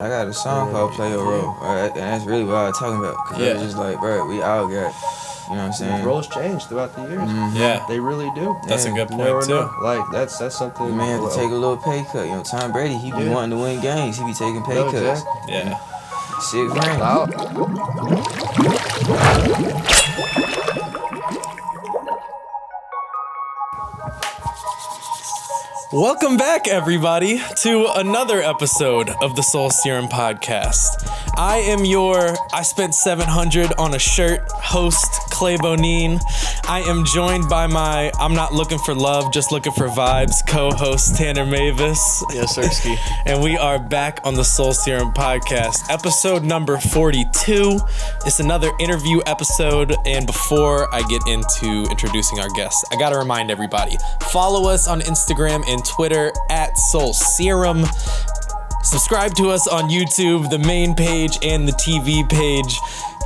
I got a song called Play Your Role, and that's really what I was talking about. Cause it was just like, bro, we all got, you know what I'm saying? Roles change throughout the years. Yeah. They really do. That's a good point, too. Know. Like, that's something. You may have to take a little pay cut. You know, Tom Brady, he be wanting to win games. He be taking pay cuts. Exactly. Yeah. Shit, man. Welcome back, everybody, to another episode of the Soul Serum podcast. I spent $700 on a shirt host, Clay Bonine. I am joined by my I'm not looking for love, just looking for vibes co-host, Tanner Mavis. Yes, Sirski. And we are back on the Soul Serum podcast, episode number 42. It's another interview episode, and before I get into introducing our guests, I gotta remind everybody, follow us on Instagram and Twitter at Soul Serum. Subscribe to us on YouTube, the main page and the TV page.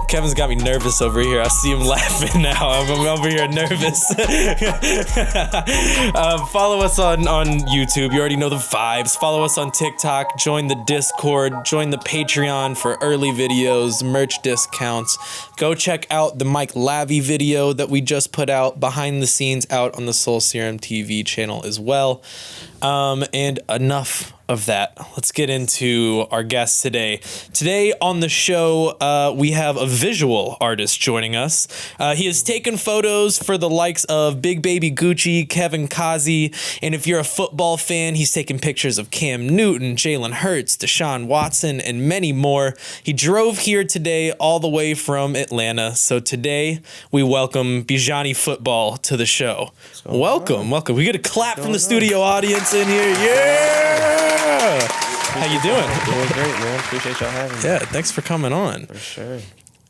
Kevin's got me nervous over here. I see him laughing now. I'm over here nervous. Follow us on YouTube. You already know the vibes. Follow us on TikTok. Join the Discord. Join the Patreon for early videos, merch discounts. Go check out the Mike Lavie video that we just put out behind the scenes out on the Soul Serum TV channel as well. And enough of that. Let's get into our guest today. Today on the show, we have a visual artist joining us. He has taken photos for the likes of BigBabyGucci, Kevin Kazi, and if you're a football fan, he's taken pictures of Cam Newton, Jalen Hurts, Deshaun Watson, and many more. He drove here today all the way from Atlanta. So today we welcome Bijanny Football to the show. Welcome. We get a clap from the studio audience in here. Yeah! How you doing? Doing great, man. Appreciate y'all having me. Yeah, thanks for coming on. For sure.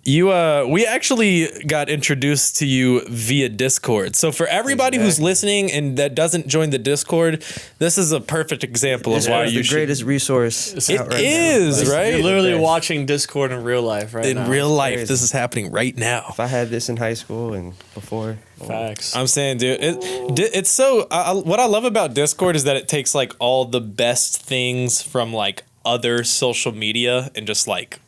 We actually got introduced to you via Discord. So for everybody who's listening and that doesn't join the Discord, this is a perfect example of why you should. The greatest resource. It is, right? You're literally watching Discord in real life right now. In real life, crazy. this is happening right now. If I had this in high school and before. Facts. I'm saying, dude, it's so. What I love about Discord is that it takes like all the best things from like other social media and just like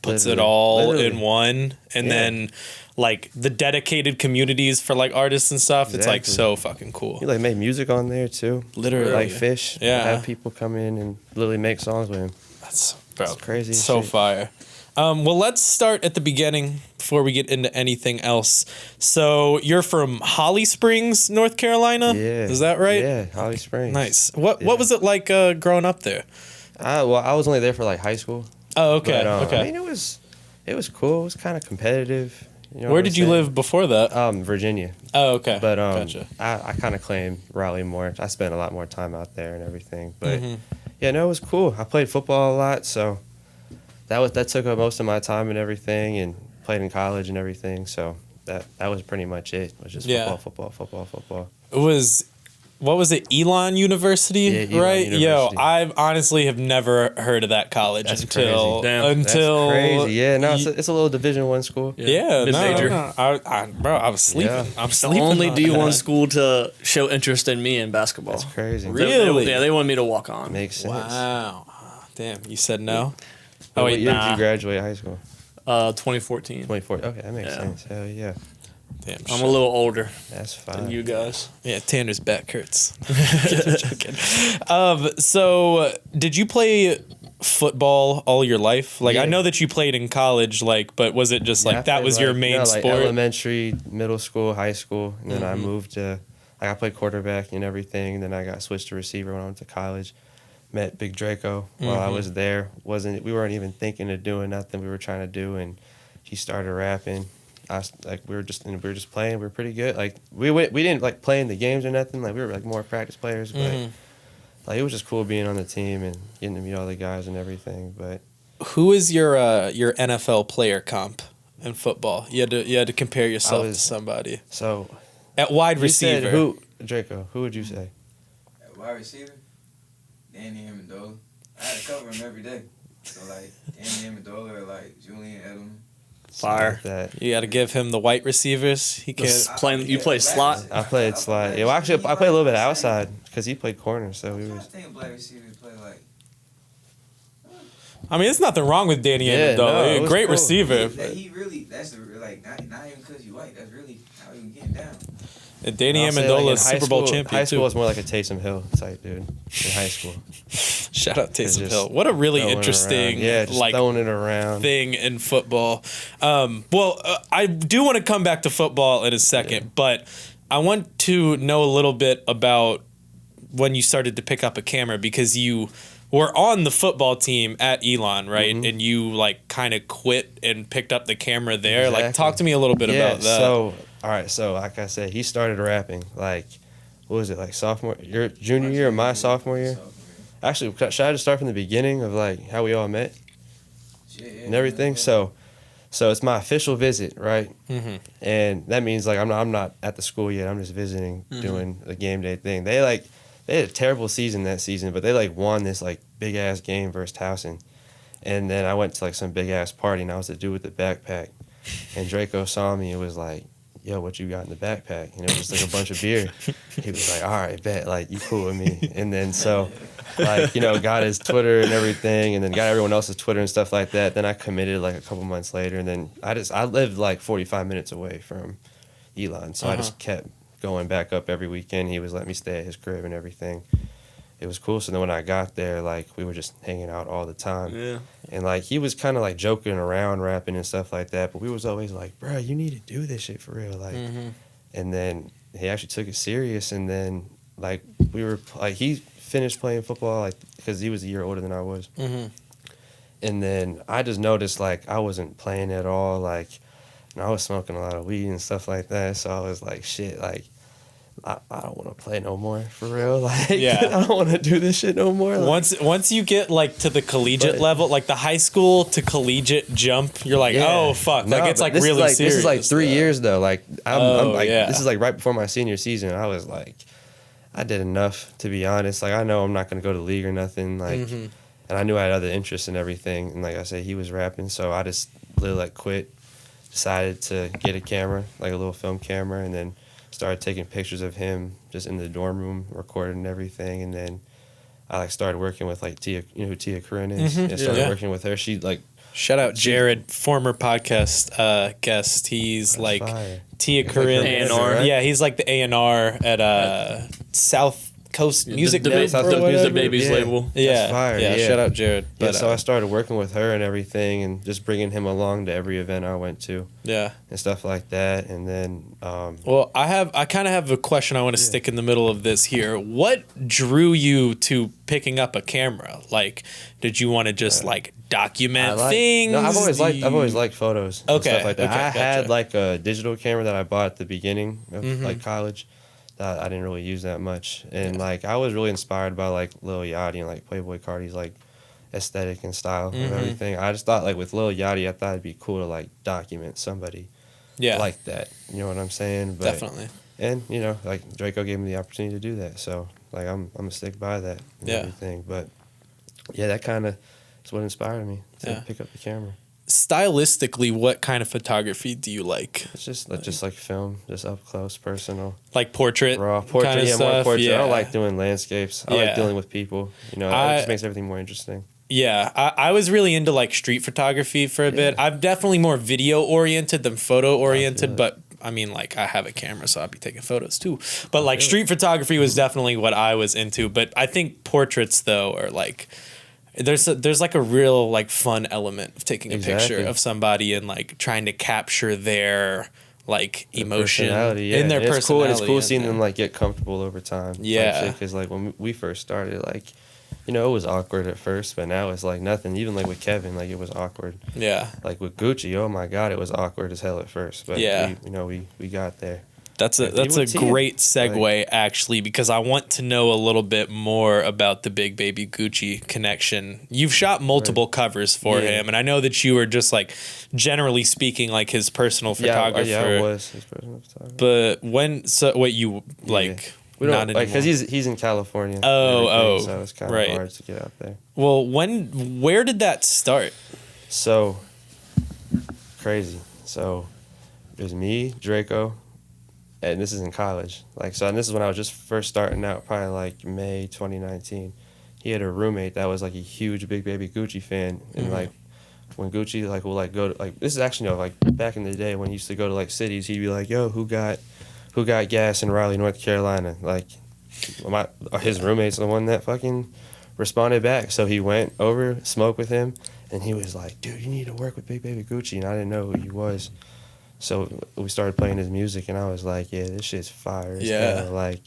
puts it all in one, and then like the dedicated communities for like artists and stuff. It's like so fucking cool. You like make music on there too. Literally, like Fish. Yeah, have people come in and literally make songs with him. That's crazy. So shit. Fire. Well, let's start at the beginning before we get into anything else. So you're from Holly Springs, North Carolina? Yeah. Is that right? Yeah, Holly Springs. Nice. What was it like growing up there? Well, I was only there for like high school. Oh, okay. But, okay. I mean, it was cool. It was kind of competitive. You know Where did you live before that? Virginia. Oh, okay. But gotcha. I kind of claim Raleigh more. I spent a lot more time out there and everything. But yeah, no, it was cool. I played football a lot, so that took up most of my time and everything, and played in college and everything. So that was pretty much it. It was just football. It was. What was it? Elon University, yeah, Elon right? University. Yo, I honestly have never heard of that college until That's crazy. Yeah, no, it's a little Division I school. Yeah, Mid-major. no. I was sleeping. Yeah. I'm The sleeping. only D1 school to show interest in me in basketball. That's crazy. Really? They wanted me to walk on. Makes sense. Wow. Damn, you said no? What year did you graduate high school? 2014. 2014. Okay, that makes sense. Hell yeah. Damn, I'm a little older That's fine. than you guys. Yeah, Tanner's back hurts. Joking. So did you play football all your life? Like, I know that you played in college, like, but was it just like that was your main sport? Elementary, middle school, high school, and then I moved to. I played quarterback and everything. And then I got switched to receiver when I went to college. Met Big Draco while I was there. We weren't even thinking of doing nothing we were trying to do, and he started rapping. We were just playing. We were pretty good. Like we didn't like play in the games or nothing. Like we were like more practice players, but like it was just cool being on the team and getting to meet all the guys and everything. But who is your NFL player comp in football? You had to compare yourself to somebody. So at wide receiver, said who Draco? Who would you say? At wide receiver, Danny Amendola. I had to cover him every day. So like Danny Amendola or like Julian Edelman. Fire. Like that. you got to give him the white receivers. He can't. You play slot? I played slot. Yeah, well, actually, I played a little bit outside because he played corner. So we was. I think black receivers play like I mean, there's nothing wrong with Danny Amendola. no, Great cool. receiver. He really, that's the like not even because you white. That's really how you getting down. And Danny I'll say, Amendola in is Super Bowl champion High school too. was more like a Taysom Hill type dude in high school. Shout out Taysom just Hill. What a really Throwing it interesting around. Just like throwing it around. thing in football. I do want to come back to football in a second, but I want to know a little bit about when you started to pick up a camera, because you were on the football team at Elon, right? Mm-hmm. And you like kind of quit and picked up the camera there. Exactly. Like, talk to me a little bit about that. So, all right. So, like I said, he started rapping like, what was it, like your junior year or my sophomore year? Actually, should I just start from the beginning of like how we all met and everything? So it's my official visit, right? Mm-hmm. And that means like I'm not at the school yet. I'm just visiting, doing the game day thing. They had a terrible season that season, but they like won this like big ass game versus Towson. And then I went to like some big ass party, and I was the dude with the backpack. And Draco saw me and was like, "Yo, what you got in the backpack?" And it was just like a bunch of beer. He was like, "All right, bet, like you cool with me." And then so, like, got his Twitter and everything, and then got everyone else's Twitter and stuff like that. Then I committed like a couple months later, and then I lived like 45 minutes away from Elon, so I just kept going back up every weekend. He was letting me stay at his crib and everything. It was cool. So then when I got there, like we were just hanging out all the time. Yeah. And like he was kind of like joking around, rapping and stuff like that. But we was always like, "Bro, you need to do this shit for real." Like, and then he actually took it serious. And then like we were like he finished playing football like because he was a year older than I was. And then I just noticed like I wasn't playing at all. Like, and I was smoking a lot of weed and stuff like that. So I was like, shit, like. I don't want to play no more for real. Like, Yeah. I don't want to do this shit no more. Like, Once you get like to the collegiate level, like the high school to collegiate jump, you're like, oh fuck, No, like it's but like this really is like, serious. This is like 3 years though. Like I'm like yeah. this is like right before my senior season. I was like, I did enough to be honest. Like I know I'm not gonna go to the league or nothing. Like, and I knew I had other interests and everything. And like I said, he was rapping, so I just literally like quit. Decided to get a camera, like a little film camera, and then started taking pictures of him just in the dorm room, recording and everything. And then I like started working with like Tia, you know who Tia Corinne is? And started working with her. She like shout out Jared, former podcast guest. He's like fire. Tia Like Corinne. A&R, right? Yeah, he's like the A&R at South Coast Music the, Group the, or the, the whatever. Baby's Yeah. label. Yeah, fire, yeah. yeah. Shout out Jared. Yeah, But, so I started working with her and everything, and just bringing him along to every event I went to yeah. and stuff like that. And then Well, I kind of have a question I want to stick in the middle of this here. What drew you to picking up a camera? Like, did you want to just like document things? No, I've always Do liked you- photos and Okay, stuff like that. okay, I gotcha. had like a digital camera that I bought at the beginning of like college that I didn't really use that much. And like I was really inspired by like Lil Yachty and like Playboy Cardi's like aesthetic and style of everything. I just thought like with Lil Yachty, I thought it'd be cool to like document somebody Yeah, like that. You know what I'm saying? But, definitely. And like Draco gave me the opportunity to do that, so like I'm gonna stick by that and Yeah. everything. But yeah, that kind of is what inspired me to pick up the camera. Stylistically, what kind of photography do you like? It's just like film, just up close, personal, Like portrait, raw portrait. kind of More stuff? portrait. Yeah. I don't like doing landscapes. I Yeah. like dealing with people. It just makes everything more interesting. Yeah, I was really into like street photography for a bit. I'm definitely more video oriented than photo oriented, but I mean, like I have a camera, so I'll be taking photos too. But like street photography was definitely what I was into. But I think portraits though are like there's like a real like fun element of taking a picture Exactly. of somebody and like trying to capture their like emotion Personality, in their And personality. It's cool and seeing their- them like get comfortable over time. Yeah. Because like when we first started, like it was awkward at first, but now it's like nothing. Even like with Kevin, like it was awkward. Yeah. Like with Gucci, oh my God, it was awkward as hell at first. But Yeah. we got there. That's a Even with Tia, great segue actually, because I want to know a little bit more about the Big Baby Gucci connection. You've shot multiple covers for Yeah. him, and I know that you were just like generally speaking like his personal photographer. Yeah, I was his personal photographer. But you like We don't not like because anymore? he's in California. and Oh, everything, oh, so it's kind of right. hard to get out there. Well, where did that start? So crazy. So it was me, Draco, and this is in college. And this is when I was just first starting out, probably like May 2019. he had a roommate that was like a huge BigBabyGucci fan, and like when Gucci like will like go to like, this is actually like back in the day when he used to go to like cities, he'd be like, yo, who got gas in Raleigh, North Carolina? Like his roommate's the one that fucking responded back. So he went over, smoked with him, and he was like, dude, you need to work with BigBabyGucci, and I didn't know who he was. So we started playing his music, and I was like, yeah, this shit's fire. Yeah. Like,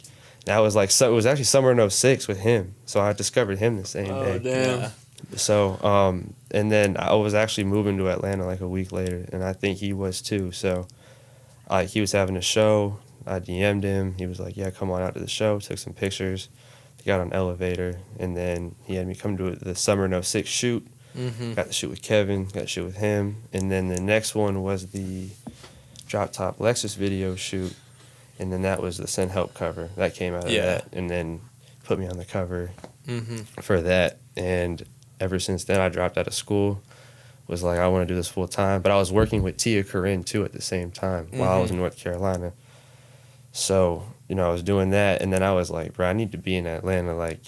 that was like, so it was actually summer in 06 with him. So I discovered him the same day. Oh, damn. Yeah. So, and then I was actually moving to Atlanta like a week later, and I think he was too. So, he was having a show. I DM'd him. He was like, yeah, come on out to the show. Took some pictures. He got on an elevator, and then he had me come to the summer in 06 shoot. Got to shoot with Kevin, got to shoot with him. And then the next one was the Drop Top Lexus video shoot. And then that was the Send Help cover. That came out of that. And then put me on the cover for that. And ever since then, I dropped out of school. Was like, I want to do this full time. But I was working with Tia Corinne, too, at the same time while I was in North Carolina. So, you know, I was doing that. And then I was like, bro, I need to be in Atlanta, like,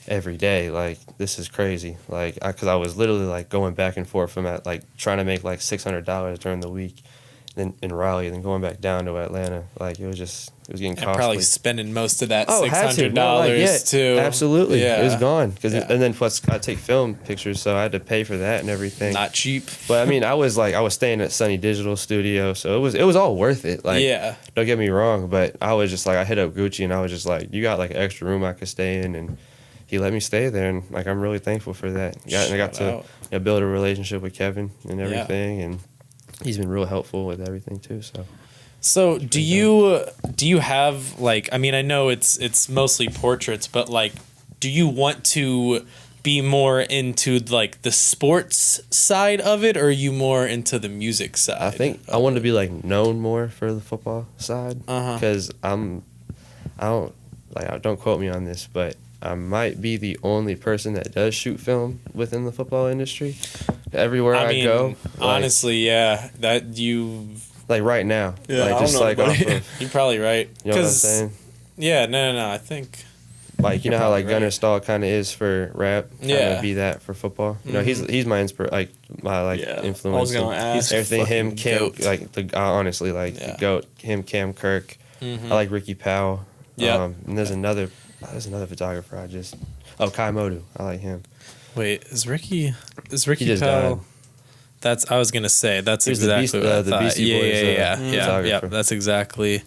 every day. Like, this is crazy. Like, because I was literally, like, going back and forth from, like, trying to make, like, $600 during the week. Then in Raleigh, and then going back down to Atlanta, like it was getting costly. And probably spending most of that $600 too. Absolutely, Yeah. it was gone. And then plus I take film pictures, so I had to pay for that and everything. Not cheap. But I mean, I was staying at Sunny Digital Studio, so it was all worth it. Like, don't get me wrong, but I was just like, I hit up Gucci and I was just like, you got like an extra room I could stay in, and he let me stay there, and like I'm really thankful for that. And I got to build a relationship with Kevin and everything, and he's been real helpful with everything too. So do you have like, I mean, I know it's mostly portraits, but like, do you want to be more into like the sports side of it, or are you more into the music side? I think I want to be like known more for the football side, because don't quote me on this, but I might be the only person that does shoot film within the football industry. Everywhere I go, honestly, that you like right now, Yeah, like I just don't know, like buddy. off of, you're probably right. you know what I'm saying? Yeah, no, I think Like, you know how like Gunnar Stahl kind of is for rap, Yeah. be that for football. You know, he's my influence. I was gonna ask. Everything him, Cam, goat. like honestly, like the GOAT, him, Cam Kirk. I like Ricky Powell. Yeah. And there's another photographer Kai Modu. I like him. Wait, is Ricky just Powell? died. That's I was gonna say. That's He was the exactly Beast- what I the thought. Beastie Boys, Yeah. photographer. That's exactly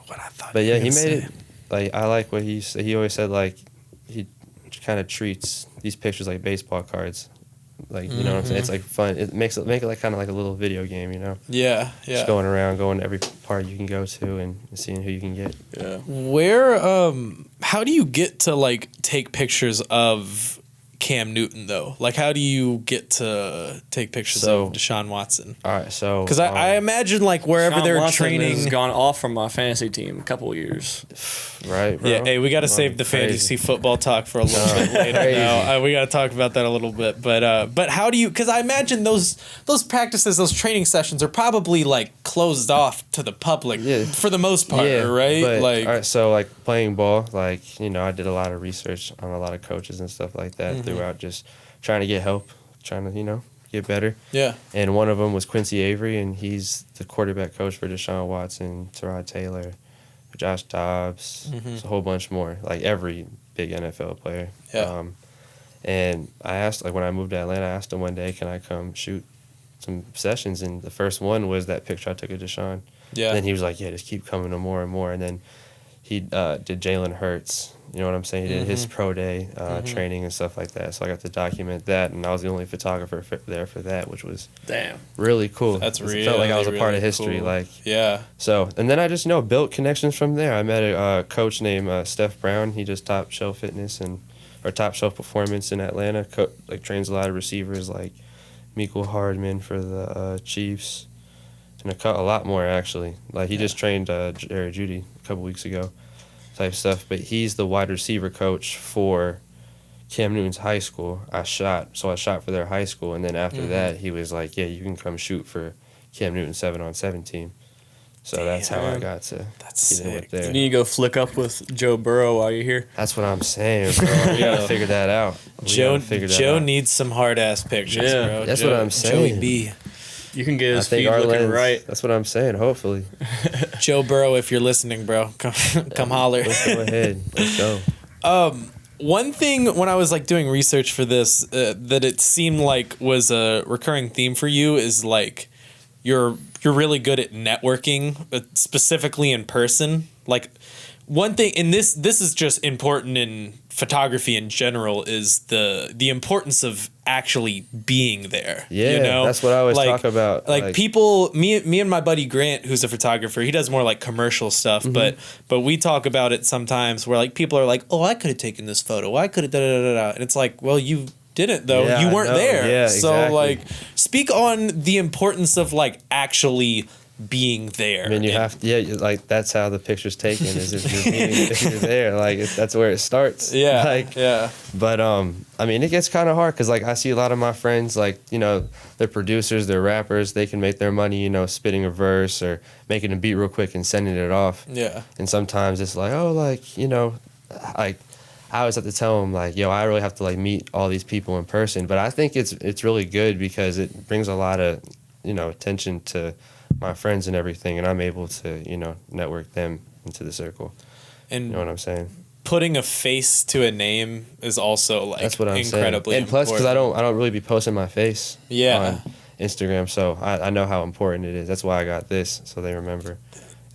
what I thought. But you yeah, were he gonna made say. it. Like, I like what he said. He always said like he kind of treats these pictures like baseball cards. Like, you know what I'm saying? It's like fun. It make it like kind of like a little video game, you know? Yeah. Just going around, going to every part you can go to and seeing who you can get. Yeah. Where how do you get to like take pictures of Cam Newton though? Like, how do you get to take pictures of Deshaun Watson? All right, so Because I imagine like wherever Deshaun they're Watson training. has gone off from my fantasy team a couple of years. right, bro? Yeah, hey, we got to save the crazy. fantasy football talk for a little bit later. Crazy. Now. We got to talk about that a little bit, but how do you? Because I imagine those practices, those training sessions are probably like closed off to the public for the most part, right? But, like, all right, so like playing ball, like, you know, I did a lot of research on a lot of coaches and stuff like that throughout, just trying to get help, trying to, you know, get better. yeah, And one of them was Quincy Avery, and he's the quarterback coach for Deshaun Watson, Tyrod Taylor, Josh Dobbs, there's a whole bunch more, like every big NFL player. Yeah. And I asked, like when I moved to Atlanta, I asked him one day, can I come shoot some sessions? And the first one was that picture I took of Deshaun. yeah. And then he was like, yeah, just keep coming to more and more. And then he did Jalen Hurts. You know what I'm saying? He did his pro day training and stuff like that. So I got to document that, and I was the only photographer there for that, which was Damn. really cool. That's It felt like I was a part of history. cool. Like, Yeah. so, and then I just, built connections from there. I met a coach named Steph Brown. He does Top Shelf Fitness or Top Shelf Performance in Atlanta. Trains a lot of receivers like Miko Hardman for the Chiefs, and a lot more actually. Like he just trained Jerry Jeudy a couple weeks ago, type stuff. But he's the wide receiver coach for Cam Newton's high school. I shot for their high school, and then after that, he was like, "Yeah, you can come shoot for Cam Newton's 7-on-7 team." So that's how I got to That's get in sick. with there. You need to go flick up with Joe Burrow while you're here. That's what I'm saying, bro. We gotta figure that out. Joe needs some hard ass pictures, Yeah, bro. that's what I'm saying. Joey B. You can get I his think feed our looking lens, right. that's what I'm saying. Hopefully, Joe Burrow, if you're listening, bro, come holler. let's go ahead. Let's go. One thing when I was like doing research for this that it seemed like was a recurring theme for you is like you're really good at networking, specifically in person. Like one thing, and this is just important in photography in general, is the importance of actually being there. Yeah, you know? that's what I always talk about. Like people, me and my buddy Grant, who's a photographer, he does more like commercial stuff, but we talk about it sometimes where like people are like, oh, I could have taken this photo, I could have da da da da, and it's like, well, you didn't though. Yeah, you weren't there. Yeah, so exactly. like, speak on the importance of like actually being there. I mean, you have to, like that's how the picture's taken is if you're there, like that's where it starts. Yeah, like, yeah. But I mean, it gets kind of hard because like I see a lot of my friends, like they're producers, they're rappers, they can make their money, spitting a verse or making a beat real quick and sending it off. Yeah. And sometimes it's like, oh, like like I always have to tell them like, yo, I really have to like meet all these people in person. But I think it's really good because it brings a lot of attention to my friends and everything, and I'm able to, network them into the circle. And you know what I'm saying? Putting a face to a name is also like That's what I'm incredibly saying. And plus, because important. I don't really be posting my face Yeah. on Instagram, so I know how important it is. That's why I got this, so they remember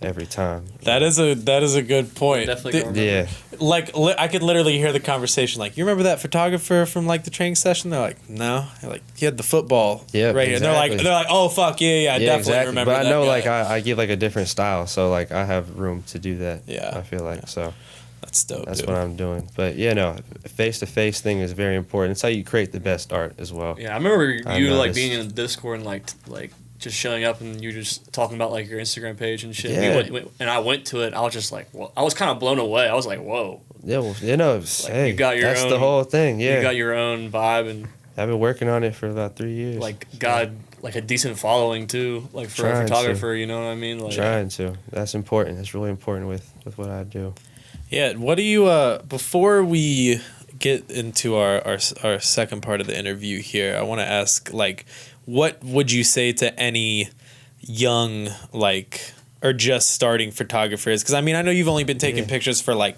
every time. That is a good point. Definitely gonna remember. Yeah. Like I could literally hear the conversation. Like, you remember that photographer from like the training session? They're like, no. They're like, he had the football. Yeah, right here. exactly. They're like, oh fuck yeah, I definitely remember But that I know guy. like I give like a different style, so like I have room to do that. Yeah. I feel like so. That's dope. That's dude. what I'm doing. But face-to-face thing is very important. It's how you create the best art as well. Yeah, I remember I you like noticed. being in the Discord and like just showing up and you just talking about like your Instagram page and shit. Yeah. And I went to it. I was just like, well, I was kind of blown away. I was like, whoa. Yeah, well, hey, you got your that's own- the whole thing. Yeah, You got your own vibe and I've been working on it for about 3 years. like got like a decent following too, like for Trying a to. photographer. You know what I mean? Like, Trying to. That's important. That's really important with what I do. Yeah. What do you before we get into our second part of the interview here, I want to ask like, what would you say to any young like or just starting photographers? Because I mean, I know you've only been taking pictures for like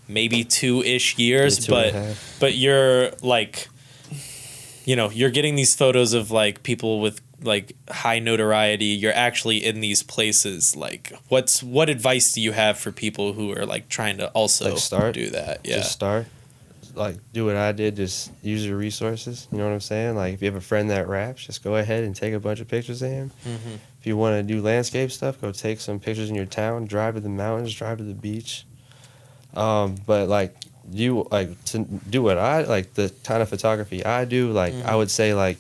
maybe 2-ish years, Two and a half. but you're like, you're getting these photos of like people with like high notoriety. You're actually in these places. Like, what advice do you have for people who are like trying to also Like start? do that? Yeah. Just start. Like, do what I did. Just use your resources. You know what I'm saying? Like, if you have a friend that raps, just go ahead and take a bunch of pictures of him. Mm-hmm. If you want to do landscape stuff, go take some pictures in your town. Drive to the mountains. Drive to the beach. But like, you like to do what I like the kind of photography I do. Like, I would say like,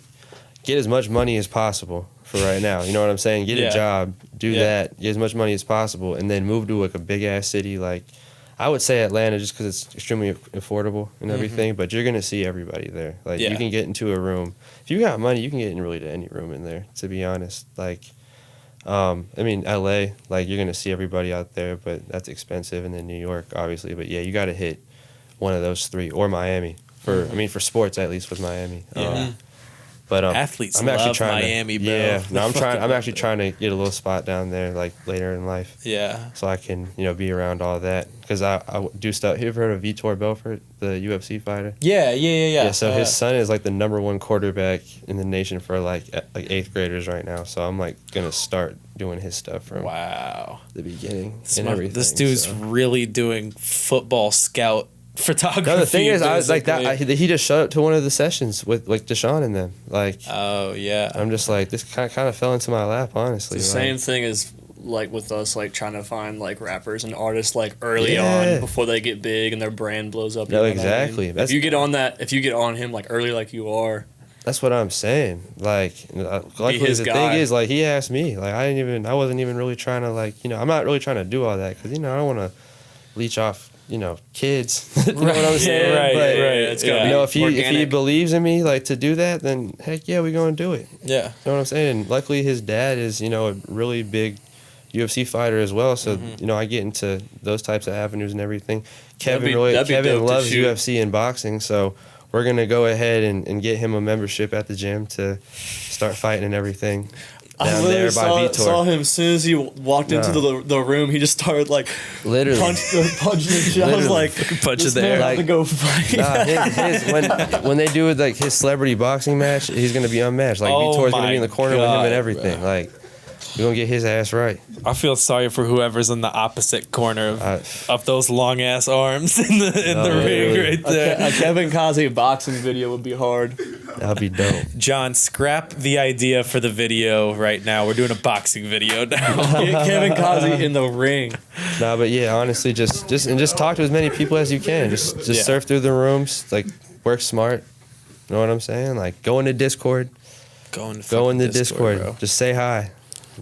get as much money as possible for right now. You know what I'm saying? Get Yeah. a job. Do Yeah. that. Get as much money as possible, and then move to like a big ass city like. I would say Atlanta just because it's extremely affordable and everything, but you're going to see everybody there. Like, Yeah. you can get into a room. If you got money, you can get in really to any room in there, to be honest. Like, I mean, LA, like, you're going to see everybody out there, but that's expensive. And then New York, obviously. But, yeah, you got to hit one of those three. Or Miami. I mean, for sports, at least, with Miami. Yeah. But Athletes I'm actually love trying Miami, to, bro. Yeah, no, They I'm fucking actually love it. trying to get a little spot down there, like, later in life. Yeah. So I can, be around all that. Because I do stuff. Have you ever heard of Vitor Belfort, the UFC fighter? Yeah. Yeah, so his son is like the #1 quarterback in the nation for like 8th graders right now. So I'm like going to start doing his stuff from Wow. the beginning This and everything. This dude's so. really doing football scout photography. No, the thing is, I was like that. basically. He just showed up to one of the sessions with like Deshaun and them. Like, Oh yeah. I'm just like, this kind of fell into my lap, honestly. the like, same thing is like with us, like trying to find like rappers and artists like early Yeah. on before they get big and their brand blows up. No, you know what I mean? exactly. If you get on him like early, like you are, That's what I'm saying. Like, luckily his the guy. thing is, like, he asked me. Like, I wasn't even really trying to, like, I'm not really trying to do all that because, I don't want to leech off, kids. You know what I'm saying? right, But, right. It's gotta yeah. be if he organic. believes in me, like, to do that, then heck yeah, we're going to do it. Yeah. You know what I'm saying? And luckily his dad is, a really big UFC fighter as well. So you know, I get into those types of avenues and everything. That'd be Kevin dope to loves shoot. UFC and boxing, so we're gonna go ahead and get him a membership at the gym to start fighting and everything. I Down literally there by saw Vitor. him as soon as he walked into the room. He just started like Literally. punching the shit. I was Literally. like, Punch this it there. man had Like- to go fight. When they do like his celebrity boxing match, he's gonna be unmatched. Like Oh Vitor's gonna my be in the corner with him God, and everything. bro. Like we're gonna get his ass right. I feel sorry for whoever's in the opposite corner of those long ass arms in the ring really. right there. A Kevin Kazi boxing video would be hard. That'll be dope. John, scrap the idea for the video right now. We're doing a boxing video now. Kevin Kazi in the ring. Nah, but yeah, honestly, just talk to as many people as you can. Just Yeah. surf through the rooms. Like work smart. Know what I'm saying? Like go into Discord. Go in The Discord. bro. Just say hi.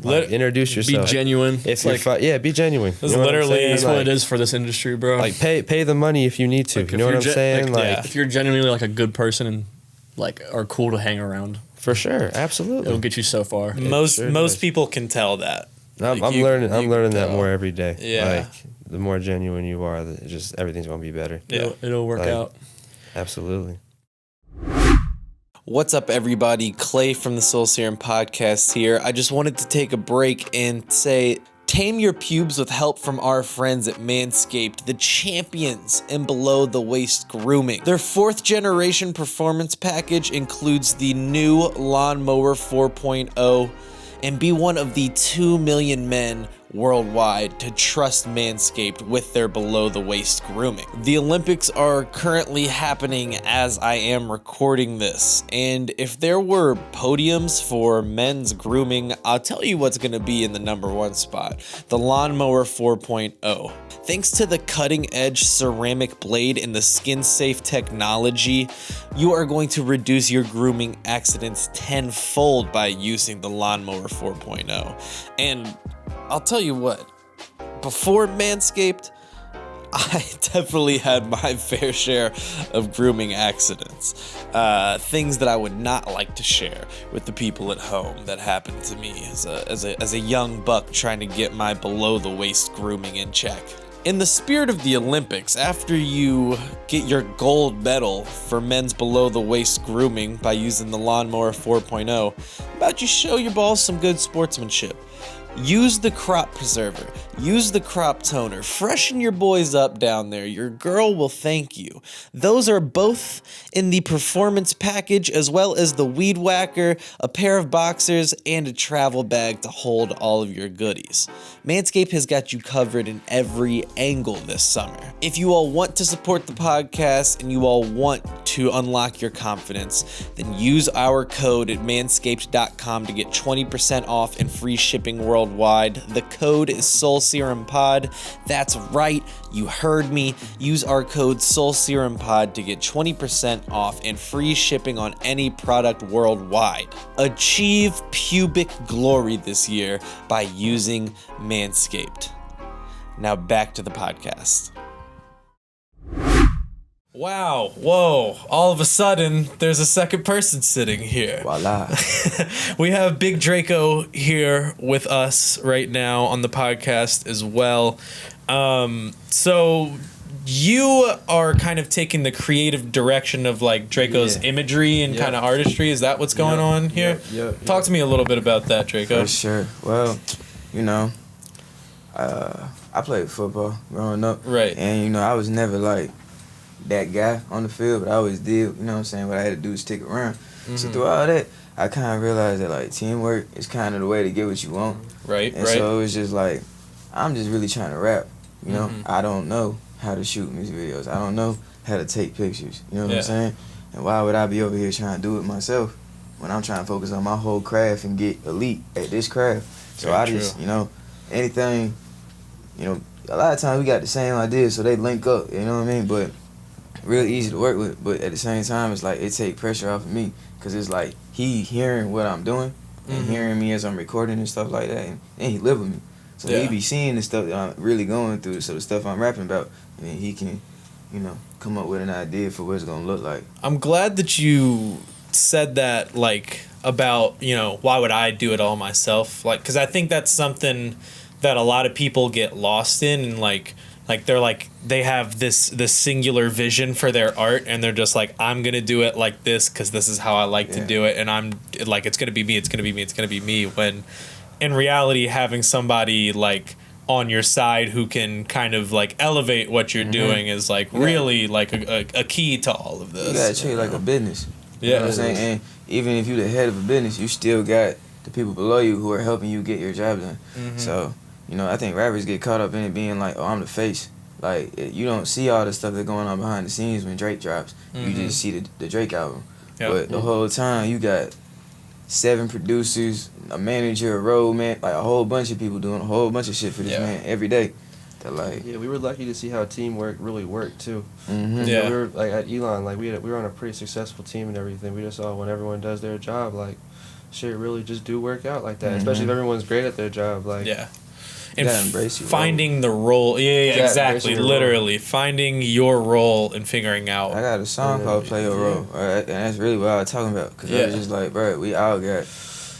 Lit- Introduce Be yourself. genuine. If It's you're like, be genuine. This You know what I'm literally saying? that's what Like- it is for this industry, bro. Like pay the money if you need to. Like, you know what I'm if you're saying? Like yeah. if you're genuinely like a good person and like are cool to hang around, for sure, it'll absolutely. get you so far. Most sure most does. people can tell that. I'm Like, you- learning. I'm you learning can that tell. more every day. Yeah. Like the more genuine you are, just everything's gonna be better. Yeah. It'll work Like- out. Absolutely. What's up, everybody? Clay from the Soul Serum podcast here. I just wanted to take a break and say, tame your pubes with help from our friends at Manscaped, the champions in below the waist grooming. Their 4th generation performance package includes the new Lawnmower 4.0 and be one of the 2 million men worldwide to trust Manscaped with their below the waist grooming. The Olympics are currently happening as I am recording this, and if there were podiums for men's grooming, I'll tell you what's going to be in the #1 spot, the Lawnmower 4.0. Thanks to the cutting edge ceramic blade and the skin safe technology, you are going to reduce your grooming accidents tenfold by using the Lawnmower 4.0. And I'll tell you what, before Manscaped, I definitely had my fair share of grooming accidents. Things that I would not like to share with the people at home that happened to me as a young buck trying to get my below the waist grooming in check. In the spirit of the Olympics, after you get your gold medal for men's below the waist grooming by using the Lawnmower 4.0, how about you show your balls some good sportsmanship? Use the crop preserver, use the crop toner, freshen your boys up down there. Your girl will thank you. Those are both in the performance package, as well as the weed whacker, a pair of boxers, and a travel bag to hold all of your goodies. Manscaped has got you covered in every angle this summer. If you all want to support the podcast and you all want to unlock your confidence, then use our code at manscaped.com to get 20% off and free shipping worldwide. The code is SoulSerumPod. That's right, you heard me. Use our code SoulSerumPod to get 20% off and free shipping on any product worldwide. Achieve pubic glory this year by using Manscaped. Now back to the podcast. Wow, whoa, all of a sudden, there's a second person sitting here. Voila. We have Big Draco here with us right now on the podcast as well. So you are kind of taking the creative direction of like Draco's Yeah. imagery and Yep. kind of artistry. Is that what's going on here? Yep. Talk to me a little bit about that, Draco. For sure. Well, you know, I played football growing up. Right. And, you know, I was never like that guy on the field, but I always did, you know what I'm saying? What I had to do was stick around. So through all that, I kind of realized that like teamwork is kind of the way to get what you want. Right, And right. so it was just like, I'm just really trying to rap, you know? I don't know how to shoot music videos. I don't know how to take pictures, you know what Yeah. I'm saying? And why would I be over here trying to do it myself when I'm trying to focus on my whole craft and get elite at this craft? So Very I true. just, you know, anything, you know, a lot of times we got the same ideas, so they link up, you know what I mean? But real easy to work with, but at the same time, it's like it take pressure off of me, because it's like he hearing what I'm doing and hearing me as I'm recording and stuff like that, and he live with me. So Yeah. he be seeing the stuff that I'm really going through, so the stuff I'm rapping about, and then he can, you know, come up with an idea for what it's gonna look like. I'm glad that you said that, like, about, you know, why would I do it all myself? Like, because I think that's something that a lot of people get lost in, and like they're like they have this singular vision for their art, and they're just like, I'm gonna do it like this because this is how I like to do it, and I'm like, it's gonna be me, it's gonna be me, it's gonna be me. When in reality, having somebody like on your side who can kind of like elevate what you're doing is like really like a key to all of this. You gotta treat it like a business. Yeah, you know what I'm saying. And even if you're the head of a business, you still got the people below you who are helping you get your job done. So, you know, I think rappers get caught up in it being like, oh, I'm the face. Like, you don't see all the stuff that's going on behind the scenes when Drake drops. You just see the Drake album. Yep. But the whole time, you got 7 producers, a manager, a road man, like a whole bunch of people doing a whole bunch of shit for this man every day. That like, yeah, we were lucky to see how teamwork really worked too. Yeah, we were like at Elon, like we were on a pretty successful team and everything. We just saw when everyone does their job, like shit really just do work out like that. Especially if everyone's great at their job, like and embrace your finding the role. Yeah, exactly. your Literally finding your role and figuring out. I got a song called Play Your Role, right? And that's really what I was talking about. Because I was just like, bro, we all got,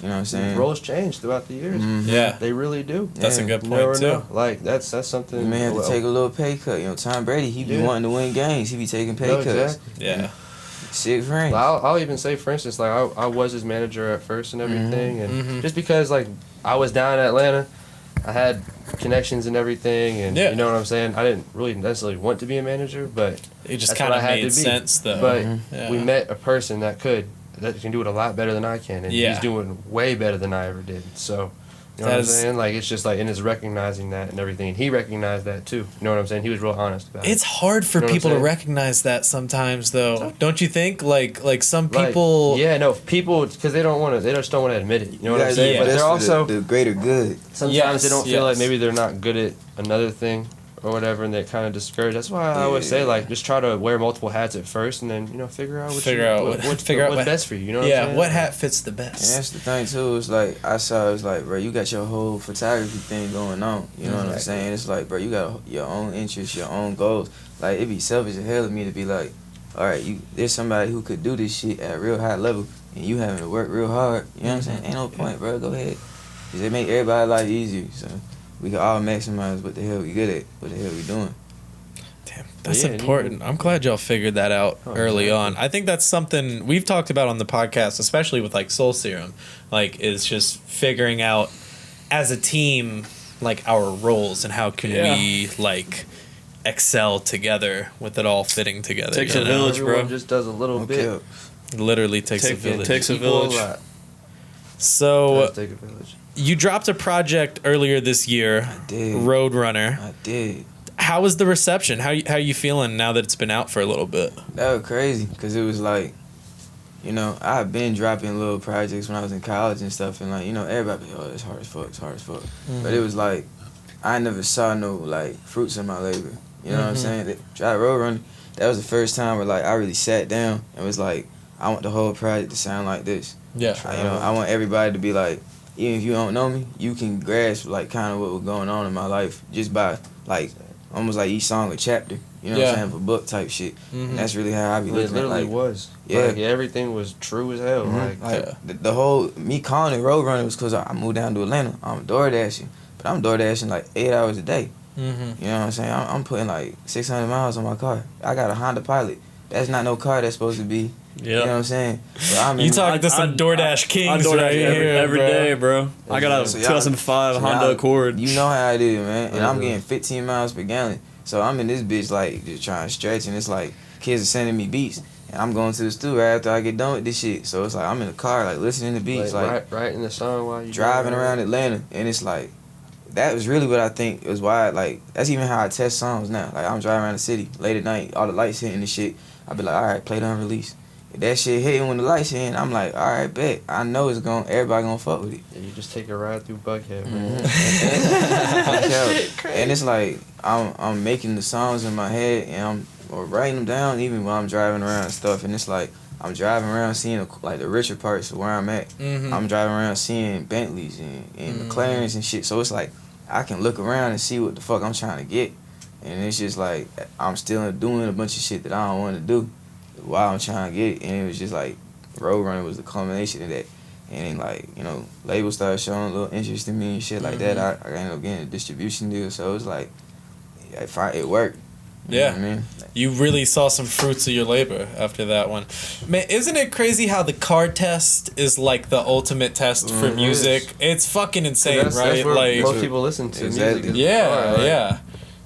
you know what I'm saying? Roles change throughout the years. Yeah, they really do. That's a good You point never too. know. Like that's something. You may have to take a little pay cut. You know, Tom Brady, he be wanting to win games. He be taking pay cuts. Exactly. Yeah. Sick friends. I'll even say, for instance, like I was his manager at first and everything, and just because like I was down in Atlanta, I had connections and everything, and you know what I'm saying. I didn't really necessarily want to be a manager, but it just kind of made sense though. But we met a person that can do it a lot better than I can, and he's doing way better than I ever did. So. You know what I'm saying? Like, it's just like, and it's recognizing that and everything. And he recognized that too. You know what I'm saying? He was real honest about it. It's hard for people to recognize that sometimes, though. Don't you think? Like some people. People, because they just don't want to admit it. You know what I'm saying? But they're also the greater good. Sometimes they don't feel like maybe they're not good at another thing or whatever, and they're kind of discouraged. That's why I always say, like, just try to wear multiple hats at first, and then figure out what's best for you. You know what I'm saying? What hat fits the best. And that's the thing too. It's like it's like, bro, you got your whole photography thing going on. You know what I'm saying? It's like, bro, you got your own interests, your own goals. Like, it'd be selfish as hell of me to be like, all right, there's somebody who could do this shit at a real high level, and you having to work real hard. You know what I'm saying? Ain't no point, bro. Go ahead. Cause it make everybody's life easier. So. We can all maximize what the hell we good at, what the hell we doing. Damn, that's important. I'm glad y'all figured that out early on. I think that's something we've talked about on the podcast, especially with like Soul Serum, like is just figuring out as a team, like our roles and how can we like excel together with it all fitting together. Takes a village, bro. Everyone just does a little bit. It literally takes a village. Takes a village. So take a village. You dropped a project earlier this year, I did. Roadrunner. I did. How was the reception? How you feeling now that it's been out for a little bit? That was crazy, because it was like, you know, I've been dropping little projects when I was in college and stuff, and like, you know, everybody be, oh, it's hard as fuck, it's hard as fuck. But it was like, I never saw no, like, fruits in my labor. You know what I'm saying? Try Roadrunner, that was the first time where, like, I really sat down and was like, I want the whole project to sound like this. Yeah. You know, I want everybody to be like, even if you don't know me, you can grasp like kind of what was going on in my life just by like almost like each song a chapter. You know what I'm saying? For book type shit. And that's really how I be looking at it. It literally was. Yeah. Like, everything was true as hell. The whole me calling it Roadrunner was because I moved down to Atlanta. I'm door dashing, but I'm door dashing like 8 hours a day. You know what I'm saying? I'm putting like 600 miles on my car. I got a Honda Pilot. That's not no car that's supposed to be. You know what I'm saying? You talking to some DoorDash kings DoorDash right here, every day, bro. I got a So 2005 Honda Accord. You know how I do, man. And I'm getting 15 miles per gallon. So I'm in this bitch like just trying to stretch, and it's like kids are sending me beats. And I'm going to the studio right after I get done with this shit. So it's like I'm in the car like listening to beats. Like right in the song while you driving around Atlanta. And it's like that was really what I think was why like that's even how I test songs now. Like I'm driving around the city late at night, all the lights hitting and shit. I be like, all right, play the unreleased. If that shit hitting when the lights hitting, I'm like, all right, bet. I know everybody gonna fuck with it. Yeah, you just take a ride through Buckhead, man. And it's like I'm making the songs in my head and I'm writing them down even when I'm driving around and stuff. And it's like I'm driving around seeing like the richer parts of where I'm at. I'm driving around seeing Bentleys and McLarens and shit. So it's like I can look around and see what the fuck I'm trying to get. And it's just like I'm still doing a bunch of shit that I don't want to do while I'm trying to get it. And it was just like Roadrunner was the culmination of that. And like, labels started showing a little interest in me and shit like that. I ended up getting a distribution deal. So it was like, it worked. You know what I mean? You really saw some fruits of your labor after that one. Man, isn't it crazy how the card test is like the ultimate test for music? It's fucking insane, that's right? where Like most people listen to Exactly. music. yeah.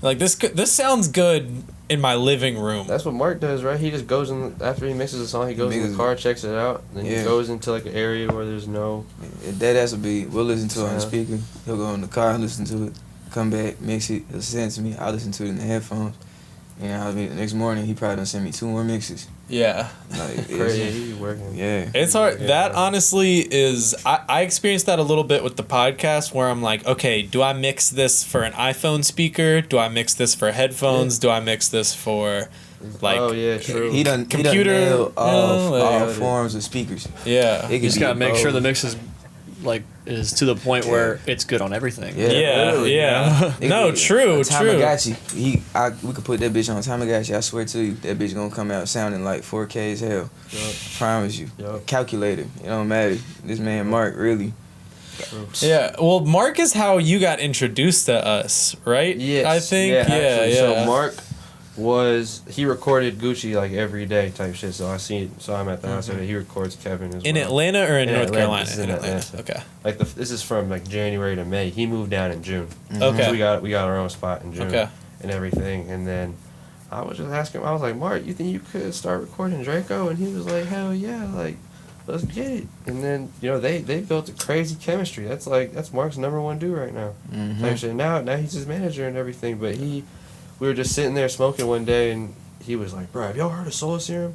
Like this sounds good in my living room. That's what Mark does, right? He just goes in after he mixes a song. He goes in the car, checks it out, then he goes into like an area where there's no. That has to be. We'll listen to it on the speaker. He'll go in the car and listen to it. Come back, mix it. He'll send it to me. I'll listen to it in the headphones. And the next morning he probably done send me 2 more mixes. Yeah. Like, Crazy. He's working. Yeah. It's hard. That honestly is. I experienced that a little bit with the podcast where I'm like, okay, do I mix this for an iPhone speaker? Do I mix this for headphones? Do I mix this for like? Oh yeah, true. He done computer. nailed all Like, forms of speakers. yeah. It You just could gotta be make sure the both. mix is to the point where it's good on everything. Yeah. It No, could be true. a Tamagotchi. We could put that bitch on Tamagotchi. I swear to you, that bitch gonna come out sounding like 4K as hell. Promise you. Calculator. It don't matter. This man Mark really. Yeah. Well, Mark is how you got introduced to us, right? Yes. I think. Yeah. Actually. Yeah. So Mark he recorded Gucci like every day type shit. So saw him at the house. He records Kevin as well. In Atlanta or in North Atlanta. Carolina? This is In in Atlanta. Atlanta. Okay. Like this is from like January to May. He moved down in June. Okay. So we got our own spot in June. Okay. And everything. And then I was just asking him. I was like, Mark, you think you could start recording Draco? And he was like, hell yeah, like let's get it. And then they built a crazy chemistry. That's Mark's #1 dude right now. Type shit. Now he's his manager and everything. But we were just sitting there smoking one day and he was like, bro, have y'all heard of Soul Serum?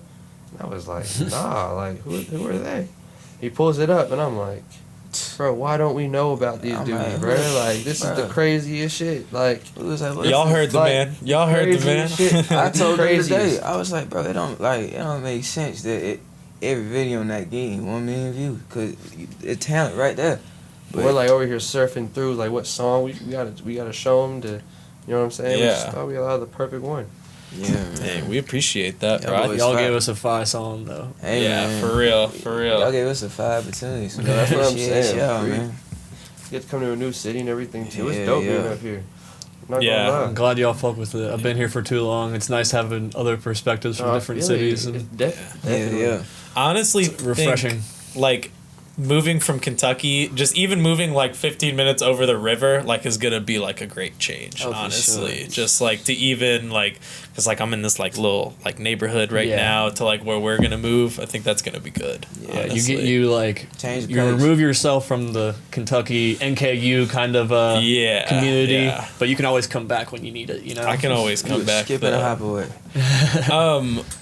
And I was like, nah, like, who are they? He pulls it up, and I'm like, bro, why don't we know about these dudes, bro? Like, this is the craziest shit. Like, y'all heard the man. Y'all heard the man. Shit. I told him today, I was like, bro, it don't make sense that every video on that game 1 million views, because it's talent right there. But we're like over here surfing through, like, what song we gotta show them to, you know what I'm saying? Yeah. We just thought we allowed the perfect one. Yeah, man. Hey, we appreciate that, Yeah, bro. boys. Y'all fire. gave us a 5 song though. Hey, Yeah, man. for real. Y'all gave us a 5 opportunities. So That's what I'm appreciate saying. y'all, We man. get to come to a new city and everything, too. Yeah, It's dope yeah. being up here. I'm not Yeah. gonna lie. I'm glad y'all fuck with it. I've been here for too long. It's nice having other perspectives from different cities. It's And definitely. Yeah. Honestly, refreshing. Like moving from Kentucky, just even moving like 15 minutes over the river, like is gonna be like a great change. Oh, for honestly, sure. just like to even like, cause like I'm in this like little like neighborhood right Yeah. now to like where we're gonna move. I think that's gonna be good. Yeah, honestly. you like Change the you pace. remove yourself from the Kentucky NKU kind of Yeah, community, yeah. but you can always come back when you need it. You know, I can always come back. Skip and a though. hop away.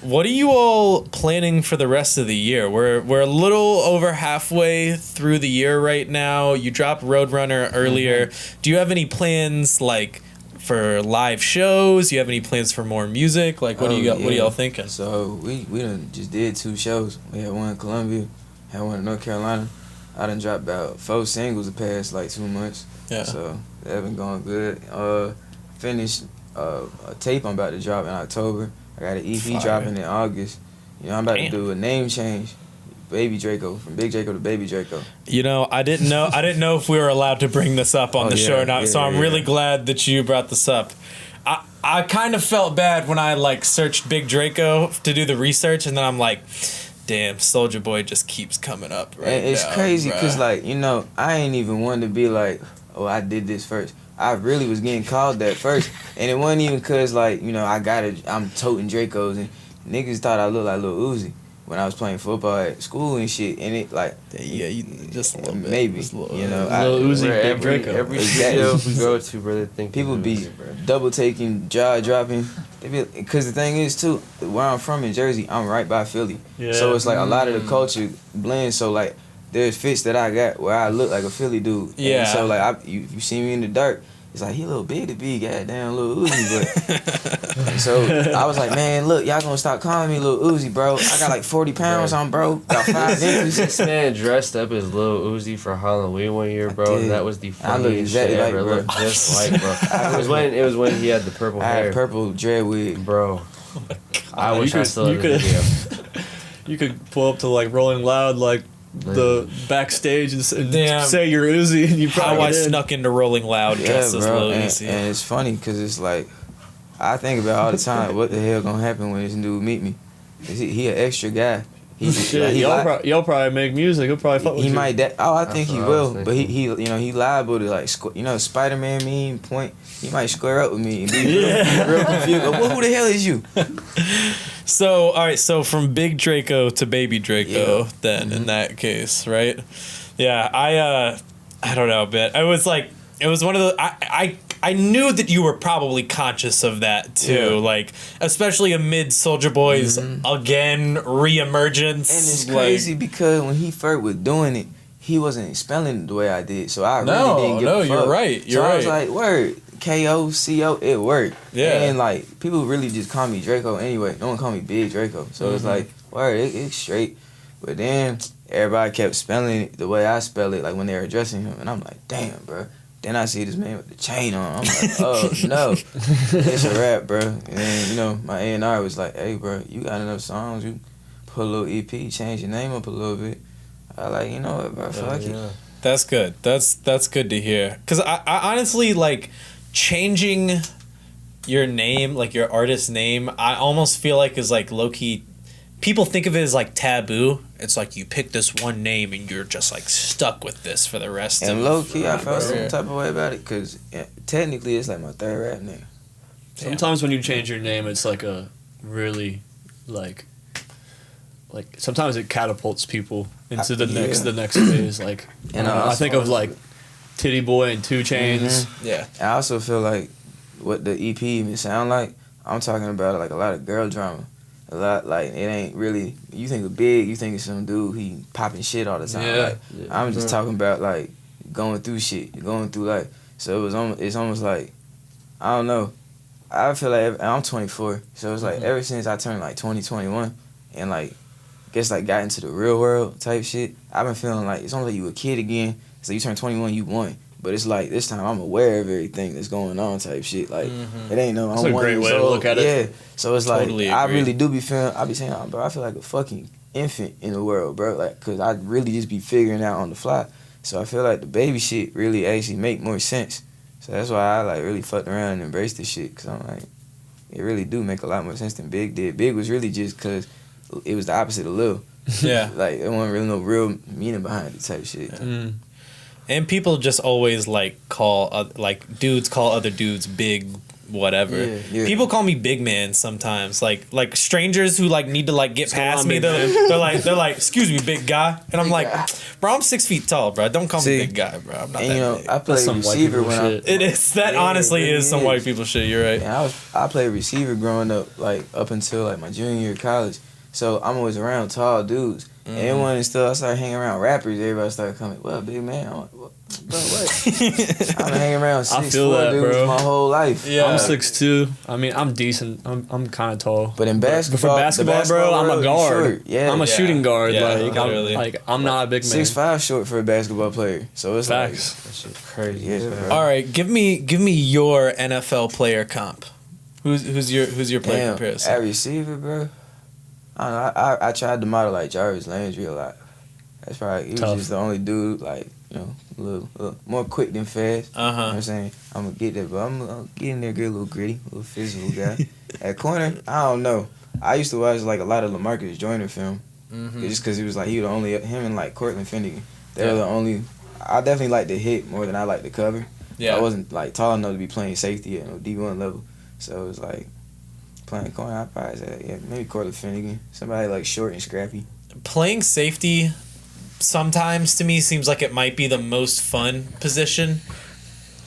What are you all planning for the rest of the year? We're a little over halfway through the year right now. You dropped Roadrunner earlier. Do you have any plans like for live shows? Do you have any plans for more music? Like what do you got? What are y'all thinking? So we done just did 2 shows. We had one in Columbia, had one in North Carolina. I done dropped about 4 singles the past like 2 months. Yeah. So that been going good. Finished a tape I'm about to drop in October. I got an EP Fire. dropping in August. I'm about Damn. to do a name change. Baby Draco, from Big Draco to Baby Draco. You know, I didn't know if we were allowed to bring this up on Oh, the yeah, show or not. So yeah, I'm really yeah. glad that you brought this up. I kind of felt bad when I like searched Big Draco to do the research, and then I'm like, damn, Soulja Boy just keeps coming up. Right And it's now, crazy bruh. because, like, I ain't even one to be like, oh, I did this first. I really was getting called that first. And it wasn't even because, like, I'm toting Dracos. And niggas thought I looked like Lil Uzi when I was playing football at school and shit. And it, like, Yeah, you just a little bit. maybe, Just a little Lil Uzi, Where Big Draco. Every Exactly. studio we go to, bro, they think people it's be Uzi, bro. double taking, jaw dropping. Because the thing is, too, where I'm from in Jersey, I'm right by Philly. Yeah. So it's like a lot of the culture blends. So, like, there's fits that I got where I look like a Philly dude. Yeah. And so, like, you see me in the dark, it's like, he a little big to be goddamn Lil Uzi. But so I was like, man, look, y'all gonna stop calling me Lil Uzi, bro. I got like 40 pounds on, bro. Got 5 inches. This man dressed up as Lil Uzi for Halloween one year, bro. did. That was the I look funniest shit exactly like, ever. bro. Looked just like, bro. It was when he had the purple I hair, had purple dread wig. bro. I wish I still you had the could- video. You could pull up to like Rolling Loud like the backstage and Damn. say you're Uzi and you probably How I did. snuck into Rolling Loud dressed as Lil and Uzi. it's funny because it's like I think about all the time what the hell gonna happen when this dude meet me. 'Cause he an extra guy. Shit, y'all probably make music. He'll probably fuck with He you. might. I think he what I will. was But he he liable to like Spider-Man meme point. He might square up with me and be real confused. Well, who the hell is you? So, all right, so from Big Draco to Baby Draco, Yeah. then in that case, right? Yeah, I don't know, but it was one of the I knew that you were probably conscious of that too, Yeah. like especially amid Soulja Boy's again reemergence. And it's crazy because when he first was doing it, he wasn't spelling it the way I did. So I No, really didn't give no, a fuck. you're right, you're so I was right. like, word, K-O-C-O, it worked. Yeah. And like, people really just call me Draco anyway. No one call me Big Draco. So it's like, word, it's straight. But then everybody kept spelling it the way I spell it, like when they were addressing him. And I'm like, damn, bro. Then I see this man with the chain on. I'm like, oh, no. It's a rap, bro. And then, my A&R was like, hey, bro, you got enough songs. You put a little EP, change your name up a little bit. I like, you know what, bro, fuck it. That's good. That's good to hear. Because I honestly, like, changing your name, like your artist name, I almost feel like is like low-key, people think of it as like taboo. It's like you pick this one name and you're just like stuck with this for the rest of And low-key, I felt some career. type of way about it because technically it's like my third rap name. Sometimes when you change your name, it's like a really, like sometimes it catapults people into the next phase. Like, And I think of like Titty Boy and 2 Chainz. Yeah. I also feel like what the EP even sound like, I'm talking about like a lot of girl drama. A lot, like, it ain't really, you think of Big, you think of some dude, he popping shit all the time. Yeah. Like, I'm just talking about, like, going through shit, going through life. So it's almost like, I don't know. I feel like, I'm 24, so it's like ever since I turned like 2021 and like, guess like got into the real world type shit, I've been feeling like it's almost like you a kid again. So you turn 21, you won. But it's like this time I'm aware of everything that's going on type shit. Like it ain't no. That's I'm a 1 great years way to old. look at it. Yeah. So it's Totally like I agree. really do be feeling. I be saying, oh, bro, I feel like a fucking infant in the world, bro. Like, cause I really just be figuring out on the fly. So I feel like the baby shit really actually make more sense. So that's why I like really fucked around and embraced this shit. Cause I'm like, it really do make a lot more sense than Big did. Big was really just cause it was the opposite of Lil. Yeah. Like there wasn't really no real meaning behind it type shit. And people just always like dudes call other dudes big whatever. Yeah. People call me big man sometimes. Like strangers who like need to like get past on, me. big They're like, excuse me, big guy. And I'm Big like, guy. bro, I'm 6 feet tall, bro. Don't call See, me big guy, bro. I'm not And that big. I played some white receiver people when I shit. It is that Yeah, honestly it really is some is. white people shit. You're right. And I played receiver growing up, like up until like my junior year of college. So I'm always around tall dudes. And then when I started hanging around rappers, everybody started coming, well, big man, I'm like, bro, what? I've been hanging around 6'4" feel that, dudes bro. my whole life. Yeah. I'm 6'2". I mean, I'm decent. I'm kind of tall. But in But basketball, for basketball, the basketball bro, I'm world, a you guard. short. Yeah, I'm a shooting guard. Yeah, Like, literally. I'm not a big man. 6'5" short for a basketball player. So it's Facts. That shit crazy. Yeah, as hell. bro. All right, give me your NFL player comp. Who's your player Damn, comparison? at receiver, bro. I don't know. I tried to model like Jarvis Landry a lot. That's probably he was Tough. just the only dude like a little more quick than fast. You know what I'm saying? I'm gonna get that, but I'm gonna get in there, get a little gritty, a little physical guy. At corner, I don't know. I used to watch like a lot of LaMarcus Joyner film, just because he was like him and like Cortland Finnegan. They're the only. I definitely like the hit more than I like the cover. Yeah. I wasn't like tall enough to be playing safety at no D1 level, so it was like playing corner. I probably say maybe Cortland Finnegan, somebody like short and scrappy. Playing safety sometimes to me seems like it might be the most fun position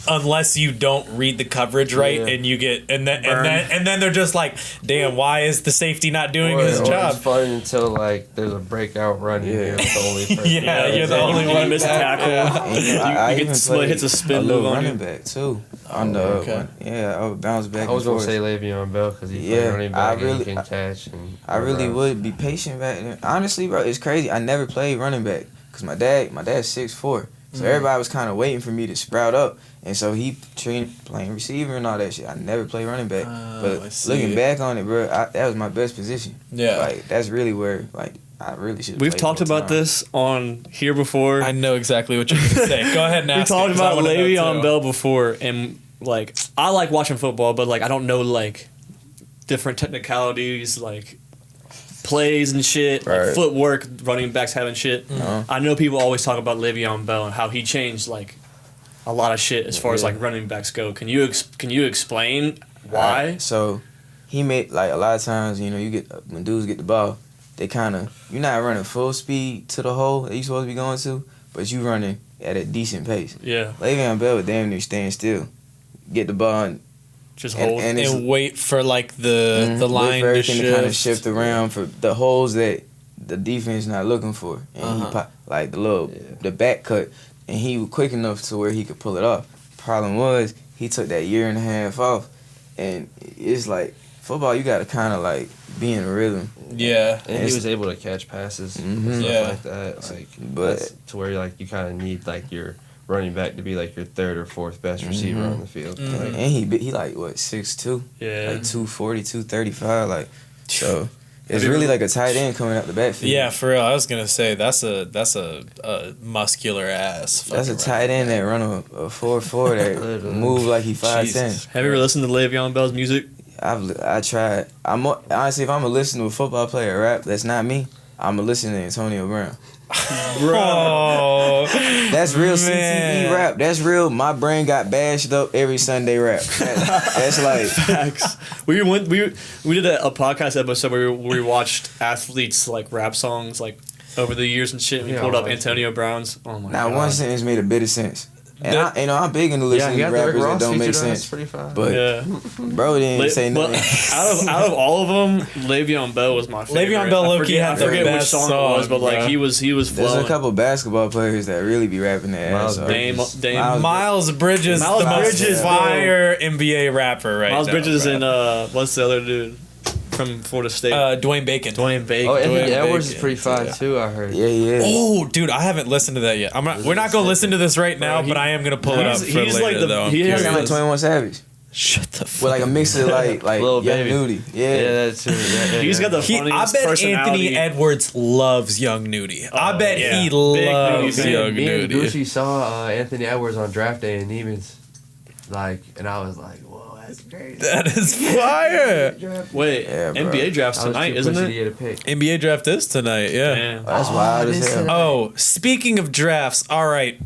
unless you don't read the coverage right and you get and then they're just like, damn, why is the safety not doing his Or job? It's fun until like there's a breakout run. Yeah. Yeah. You're the only person. Yeah, you're the only You one. miss a tackle. And You even get split, played hits a spin a little move on running you. back too. On the okay. I would bounce back. I was and gonna forth. say Le'Veon Bell because he's Yeah, running I back really- and he can catch. And I really would be patient back then. Honestly, bro, it's crazy. I never played running back because my dad's 6'4", so everybody was kind of waiting for me to sprout up, and so he trained playing receiver and all that shit. I never played running back, I but see. looking back on it, bro, that was my best position. Yeah. Like that's really where like I really should. We've talked about this on here before. I know exactly what you're going to say. Go ahead and ask. We talked about Le'Veon Bell before, and like I like watching football, but like I don't know like different technicalities, like plays and shit, like footwork, running backs having shit. I know people always talk about Le'Veon Bell and how he changed like a lot of shit as far as like running backs go. Can you explain why? Right. So he made like a lot of times, you know, you get when dudes get the ball, they kind of you're not running full speed to the hole that you supposed to be going to, but you running at a decent pace. Yeah. Le'Veon Bell would damn near stand still, get the ball and just hold and wait for like the line for everything to to kind of shift around for the holes that the defense not looking for, and he like the back cut, and he was quick enough to where he could pull it off. Problem was he took that year and a half off, and it's like football, you got to kind of like be in a rhythm. Yeah, and he was able to catch passes, and stuff like that. Like, but to where like you kind of need like your running back to be like your third or fourth best receiver on the field. Like, and he like what 6'2", like 240, 235, like so. It's really like a tight end coming out the backfield. Yeah, for real. I was gonna say that's a muscular ass. That's a tight end that run a 4.4 that move like he 5'10". Have you ever listened to Le'Veon Bell's music? I tried. Honestly, if I'm gonna listen to a football player rap, that's not me. I'm gonna listen to Antonio Brown. Bro, that's real CTE rap. That's real. My brain got bashed up every Sunday rap. That's like facts. We did a podcast episode where we watched athletes like rap songs like over the years and shit. We pulled up Antonio Brown's. Oh my god! Now one sentence made a bit of sense. And I'm big into listening to rappers that don't make sense. But bro didn't say nothing. Out of all of them, Le'Veon Bell was my favorite. Le'Veon Bell low-key had the forget best which song it was, but like he was flowing. There's a couple basketball players that really be rapping their ass off. Miles Bridges, the most fire NBA rapper right now. Miles Bridges and what's the other dude from Florida State? Dwayne Bacon. Oh, Anthony Edwards is pretty fine too, I heard. Yeah. Oh, dude, I haven't listened to that yet. We're not gonna listen to this right now, but I am gonna pull it up for later though. He has like 21 Savage. Shut the fuck. With like a mix of like Lil Young Baby. Nudie. Yeah, that's true. Yeah, he's got the funniest I bet personality. Anthony Edwards loves Young Nudie. I bet he loves Young Me and Nudie. Gucci saw Anthony Edwards on draft day in Neiman's, and I was like, whoa, that's crazy. That is fire. Wait, NBA draft's tonight, isn't it? NBA draft is tonight, yeah. Damn. That's wild as hell. Oh, speaking of drafts, all right.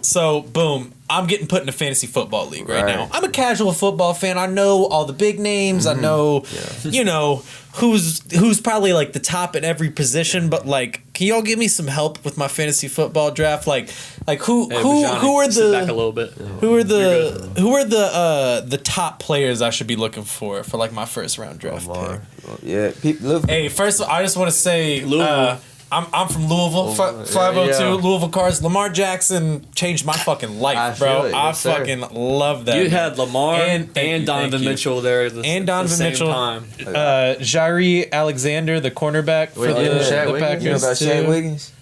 So, boom, I'm getting put in a fantasy football league right now. I'm a casual football fan. I know all the big names. I know, you know, who's probably like the top in every position. But like, can y'all give me some help with my fantasy football draft? Like who are the sit back a little bit. who are the top players I should be looking for like my first round draft pick? Yeah. Hey, first of all, I just want to say, I'm from Louisville, 502 Louisville Cards. Lamar Jackson changed my fucking life, bro. I fucking love that. You had Lamar and Donovan Mitchell there at the same time. Jairi Alexander, the cornerback for the Packers. You know about Shaq Wiggins?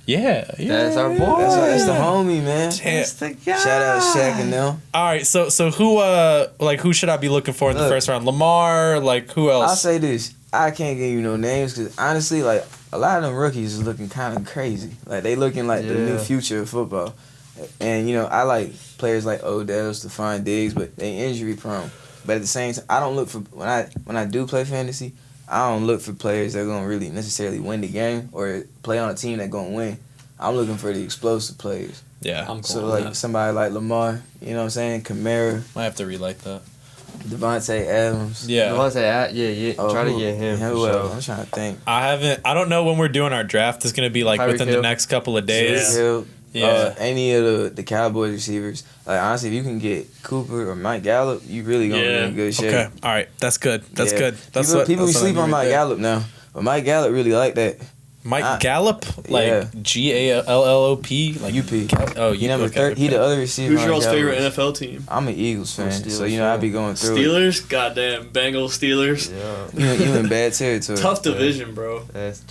Yeah. That's our boy. That's the homie, man. That's the guy. Shout out Shaq and them. All right, so who should I be looking for in the first round? Lamar, like who else? I'll say this. I can't give you no names because honestly, like a lot of them rookies is looking kind of crazy. Like they looking like the new future of football. And you know, I like players like Odell, Stephon Diggs, but they injury prone. But at the same time, I don't look for when I do play fantasy, I don't look for players that are gonna really necessarily win the game or play on a team that gonna win. I'm looking for the explosive players. Yeah, I'm cool. So like somebody like Lamar, you know what I'm saying? Kamara. Might have to relight that. Devontae Adams. Yeah. Try to get him. Who else? I'm trying to think. I don't know when we're doing our draft. It's gonna be like within the next couple of days. Hill, any of the Cowboys receivers. Like honestly, if you can get Cooper or Mike Gallup, you really gonna be in good shape. Okay, all right, that's good. That's good. People sleep on Mike Gallup now, but Mike Gallup really like that. Mike Gallup, like Gallop, like UP. You number 30. He the other receiver. Who's your favorite NFL team? I'm an Eagles fan, so you know I be going through Steelers. Goddamn Bengals, Steelers. Yeah, you in bad territory. Tough division, bro.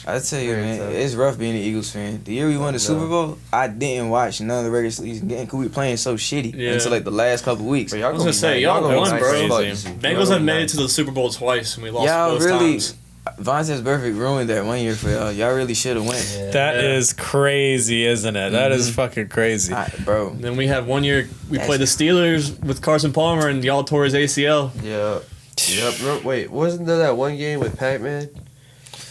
I tell you, man, it's rough being an Eagles fan. The year we won the Super Bowl, I didn't watch none of the regular season games because we were playing so shitty until like the last couple weeks. I was gonna say y'all won, bro. Bengals have made it to the Super Bowl twice and we lost both times. Vontae's Perfect ruined that 1 year for y'all. Y'all really should have went. Yeah. That is crazy, isn't it? That is fucking crazy. Bro. Then we had 1 year we played the Steelers with Carson Palmer and y'all tore his ACL. Yeah. Yep. Wait, wasn't there that one game with Pac-Man?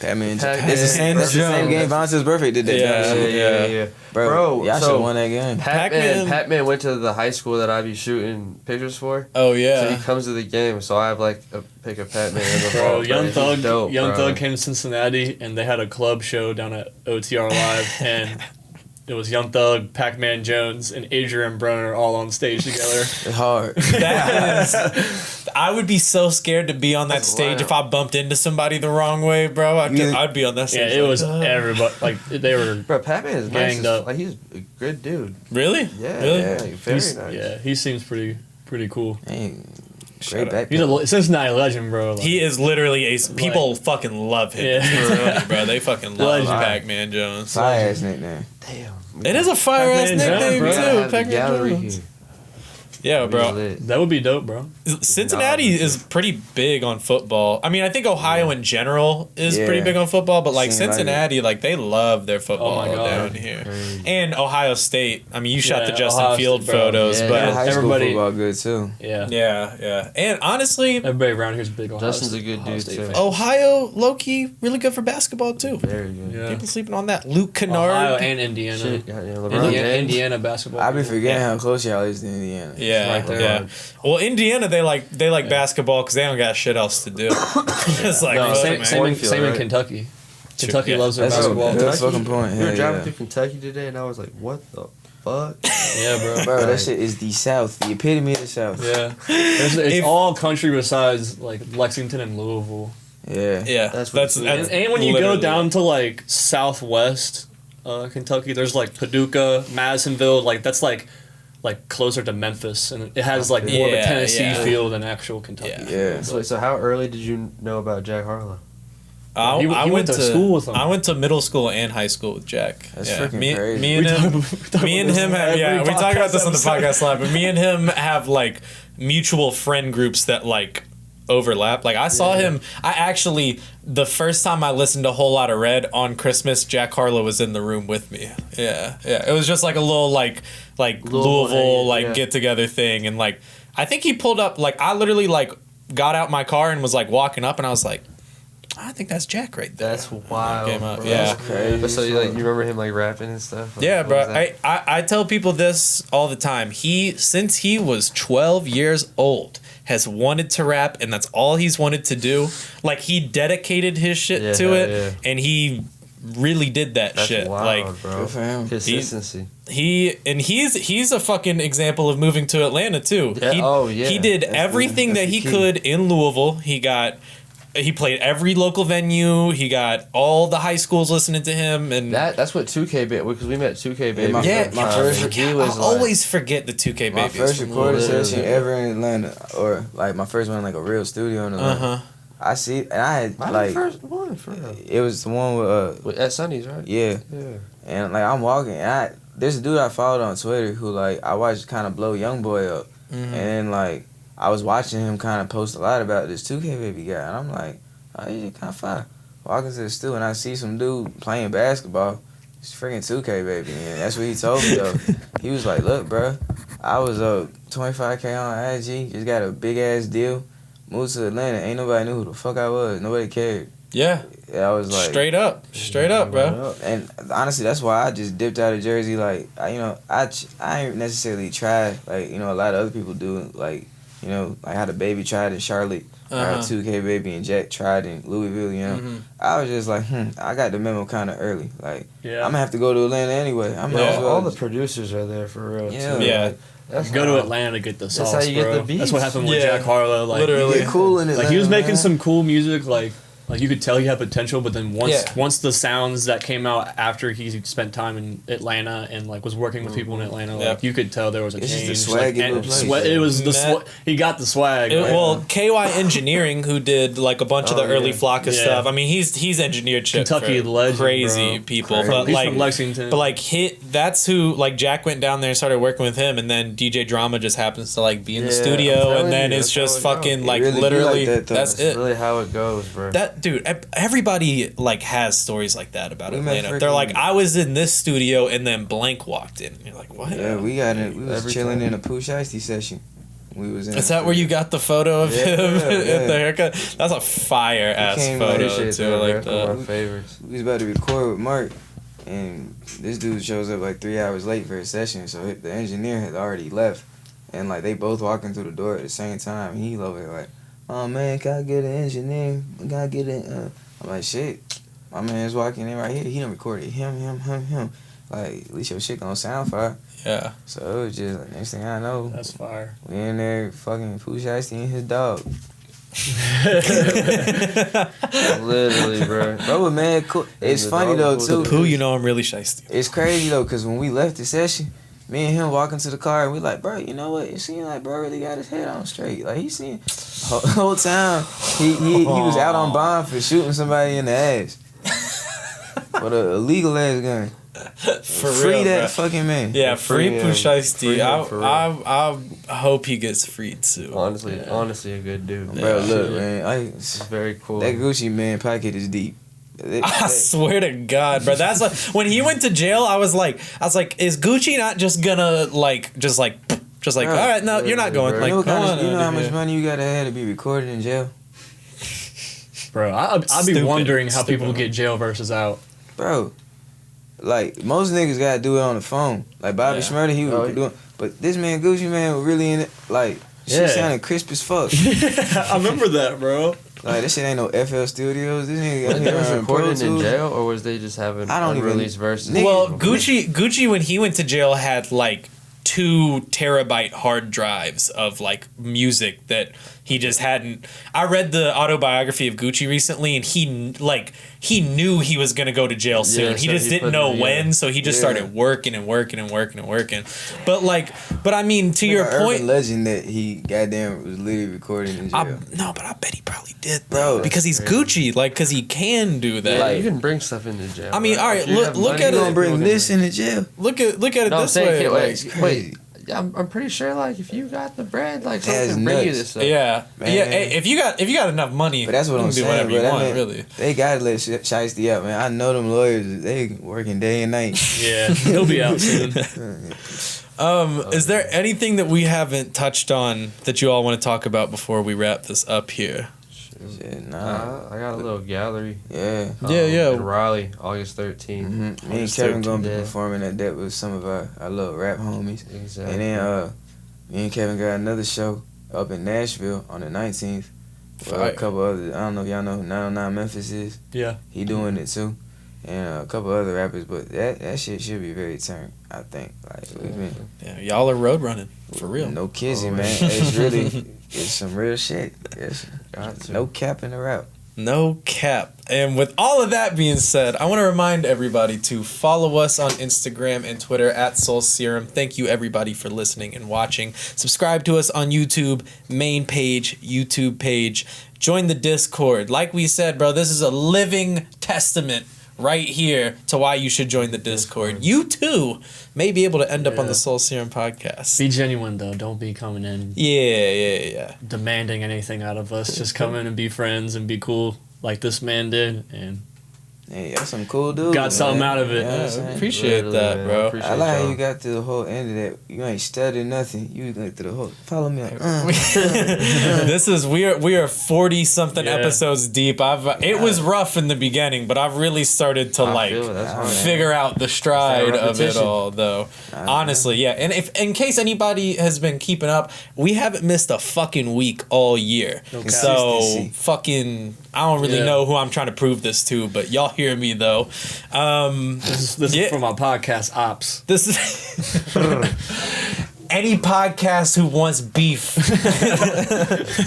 Pac-Man. Pac-Man. It's the same game Vontae's Perfect did that. Yeah. Bro, y'all should have won that game. Pac-Man went to the high school that I be shooting pictures for. Oh So yeah. he comes to the game, so I have like a pick of Pac-Man in the Bro, ball. Young Thug, dope, bro. Thug came to Cincinnati and they had a club show down at OTR Live and it was Young Thug, Pac-Man Jones, and Adrian Broner all on stage together. It's hard. That is. I would be so scared to be on that That's stage wild. if I bumped into somebody the wrong way, bro. I'd be on that Yeah, stage. it like, was everybody. Like they were. Bro, Pac-Man is nice. Ganged up. Like he's a good dude. Really? Yeah, Really? yeah, like, very He's, nice. Yeah, he seems pretty cool. Hey, Shut great up. back. He's a Cincinnati legend, bro. Like, He is literally people fucking love him. Yeah. Bro, they fucking love Legend. Pac-Man Jones. Fire ass nickname. Damn. It is a fire ass Pac-Man Jones, nickname bro. We gotta too. have the Pac-Man gallery Jones. here. Yeah, We bro. lit. that would be dope, bro. Cincinnati is pretty big on football. I mean, I think Ohio in general is Yeah. pretty big on football, but like Seems like Cincinnati, like they love their football Oh my God. down here. Crazy. And Ohio State. I mean, you shot Yeah, the Justin Ohio Field State, bro. photos, Yeah, but Yeah, high school everybody- football good too. Yeah. yeah. And honestly, Everybody around here is big. Ohio Justin's a good Ohio dude, State too. fan. Ohio, low-key, really good for basketball too. Very good. Yeah. People sleeping on that. Luke Kennard. Ohio and Indiana. Shit, goddamn, LeBron Indiana, James. Indiana basketball. I be forgetting Yeah. how close y'all is to Indiana. Yeah, right there. yeah. Well, Indiana, they like basketball because they don't got shit else to do. It's like, No, fuck, same, man. same, Cornfield, same in right? Kentucky. Kentucky Yeah. loves their That's basketball. a good fucking point. We were Hell driving yeah. through Kentucky today, and I was like, "What the fuck?" Yeah, bro. Bro, that shit is the South, the epitome of the South. Yeah. It's If- all country besides like Lexington and Louisville. Yeah. Yeah, That's that's, what- that's And when you go literally down to like southwest Kentucky, there's like Paducah, Madisonville, like that's like closer to Memphis, and it has like more of a Yeah, Tennessee yeah. feel than actual Kentucky. Yeah. Yeah. So how early did you know about Jack Harlow? He went to school with him. I went to middle school and high school with Jack. That's yeah. freaking me, crazy. Me and We him, talk me and about him this have, every yeah, we talk about this on the podcast podcast live, but me and him have like mutual friend groups that like overlap. Like I saw him, I actually, the first time I listened to a whole lot of Red on Christmas, Jack Harlow was in the room with me. Yeah. It was just like a little like Louisville like yeah. get together thing, and like I think he pulled up, like I literally like got out my car and was like walking up, and I was like, I think that's Jack right there. That's wild. Came up, bro. yeah. That's crazy. But so you remember him like rapping and stuff? Like, Yeah, what bro. was that? I tell people this all the time. Since he was 12 years old, has wanted to rap, and that's all he's wanted to do. Like he dedicated his shit to it, yeah. and he really did that That's shit. wild, Like bro. Good for him. Consistency. he's a fucking example of moving to Atlanta too. Yeah, He did That's everything the that he key. could in Louisville. He played every local venue. He got all the high schools listening to him, and That's what 2K Baby, because we met 2K Baby. my first- and he I was like, always forget the 2K My babies. first recording Literally. session ever in Atlanta, or like my first one in like a real studio in Atlanta. Uh-huh. I see, and I had my like first one for real. it was the one with At Sunny's, right? yeah, Yeah. and like I'm walking, and there's a dude I followed on Twitter who like I watched kind of blow Young Boy up, and then like I was watching him kind of post a lot about this 2K Baby guy, and I'm like, oh, he's kind of fire. Walking to the studio, and I see some dude playing basketball. It's freaking 2K Baby, and that's what he told me though. He was like, look, bro, I was up 25K on IG, just got a big ass deal. Moved to Atlanta. Ain't nobody knew who the fuck I was. Nobody cared. Yeah, I was like, straight up, bro. And honestly, that's why I just dipped out of Jersey. Like, I ain't necessarily tried like a lot of other people do. Like, like how the Baby tried in Charlotte, or how 2K Baby and Jack tried in Louisville. I was just like, I got the memo kind of early. Like, Yeah. I'm gonna have to go to Atlanta anyway. I'm Yeah. All the producers are there for real. Yeah. Too. Yeah. Like, that's Go to how- Atlanta to get the sauce, how you get bro. the beats. That's what happened with Yeah. Jack Harlow. Like, Literally. get cool in Atlanta. Like he was making man. some cool music, like you could tell he had potential, but then once the sounds that came out after he spent time in Atlanta and like was working with people in Atlanta, like you could tell there was a It's just the change. swag Like, in and the place. it was the Matt- he got the swag. like- Well, KY Engineering, who did like a bunch of the Oh, early yeah. Flocka Yeah. stuff. I mean, he's engineered shit Kentucky for legend, crazy bro. people, Crazy. but He's like from Lexington. But like that's who like Jack went down there and started working with him, and then DJ Drama just happens to like be in the Yeah, I'm studio, telling and then you, it's that's just how it fucking goes. like It really be literally like that, though. that's That's it. really how it goes, bro. dude, everybody like has stories like that about We met Atlanta. They're like, I was in this studio and then blank walked in. And you're like, what? Yeah, we was chilling in a Pooh Shiesty session. We was in. Is that where you got the photo of him at the haircut? That's a fire ass photo too. Like my favorites. We was about to record with Mark, and this dude shows up like 3 hours late for his session. So the engineer had already left, and like they both walking through the door at the same time. He over there like, oh man, can I get an engineer? Can I get it? I'm like, shit. My man's walking in right here. He done recorded him. Like, at least your shit gonna sound fire. Yeah. So it was just like, next thing I know, That's fire. we in there fucking Pooh Shiesty and his dog. Literally, bro. Bro, man, cool. It's funny though too. The Pooh, you know I'm really shiesty. It's crazy though, cause when we left the session, me and him walking to the car, and we like, bro, you know what? It seemed like bro really got his head on straight. Like he seen whole time he was out on bond for shooting somebody in the ass. With a illegal ass gun. For Free real, that bro. fucking man. Yeah, free Pooh Shiesty. for real. I hope he gets freed too. Honestly, a good dude. Bro, look, man, It's very cool. that Gucci man pocket is deep. I swear to God, bro. That's like when he went to jail. I was like, is Gucci not just gonna just like, Bro, all right, no, you're not going. bro. Like, you know, come on, you know how yeah. much money you gotta have to be recorded in jail, Bro, I'd be Stupid. wondering how Stupid. people get jail versus out. bro. Like most niggas gotta do it on the phone. Like Bobby Yeah. Shmurda, he was doing, but this man Gucci man was really in it. Like shit Yeah. sounded crisp as fuck. I remember that, bro. Like this shit ain't no FL Studios. This nigga got Was here they on Pro recording in Tools. jail, or was they just having I don't even- unreleased verses? Nigga, Well, Gucci when he went to jail had like 2 terabyte hard drives of like music that he just hadn't. I read the autobiography of Gucci recently, and he knew he was gonna go to jail soon. Yeah, he so just he didn't put know it- when, so he just started working. But I mean, to your Urban point, legend that he goddamn was literally recording in jail. no, but I bet he probably did, Bro, bro, because he's Gucci, like, because he can do that. Yeah, you can bring stuff into jail. I mean, bro. all right, If you look- have look money, at You it. gonna bring people this can- into jail? look at it No, I'm this saying, way. wait. Yeah, I'm pretty sure, like, if you got the bread, like, someone That's can bring you nuts. this stuff. Yeah, Man. yeah. Hey, if you got enough money, But that's what you I'm can do saying. whatever But you that want, man, really. they gotta let Shiesty out, man. I know them lawyers. They working day and night. Yeah, he'll be out soon. Is there anything that we haven't touched on that you all want to talk about before we wrap this up here? Shit, nah. I got a little gallery. Yeah. In Raleigh, August 13th. Mm-hmm. Me and Kevin gonna be Yeah. performing at that with some of our little rap homies. Exactly. And then me and Kevin got another show up in Nashville on the 19th. With Fire. a couple other, I don't know if y'all know who 909 Memphis is. Yeah. He doing it too. And a couple other rappers, but that shit should be very turned, I think. Like, we've been, Yeah, y'all are road running for real. no kissing, Oh, man. It's really, it's some real shit. It's Got to. no cap in the rap. No cap. And with all of that being said, I want to remind everybody to follow us on Instagram and Twitter at Soul Serum. Thank you, everybody, for listening and watching. Subscribe to us on YouTube, main page, YouTube page. Join the Discord. Like we said, bro, this is a living testament right here to why you should join the Discord. You, too, may be able to end up on the Soul Serum podcast. Be genuine, though. Don't be coming in Yeah. demanding anything out of us. Just come in and be friends and be cool like this man did. And Hey, that's some cool dudes. Got something man. out of it. You know what I'm Yeah, saying? appreciate that, man. bro. Appreciate I like how y'all. you got to the whole end of that. You ain't studied nothing. You went through the whole. Follow me. This is we are 40 something Yeah. episodes deep. It was rough in the beginning, but I've really started to I feel it. That's hard. figure out the stride of it repetition. all, though. Honestly, yeah. And if in case anybody has been keeping up, we haven't missed a fucking week all year. Okay. So Consistency. fucking, I don't really Yeah. know who I'm trying to prove this to, but y'all hear me though. this Yeah. is for my podcast ops. This is any podcast who wants beef,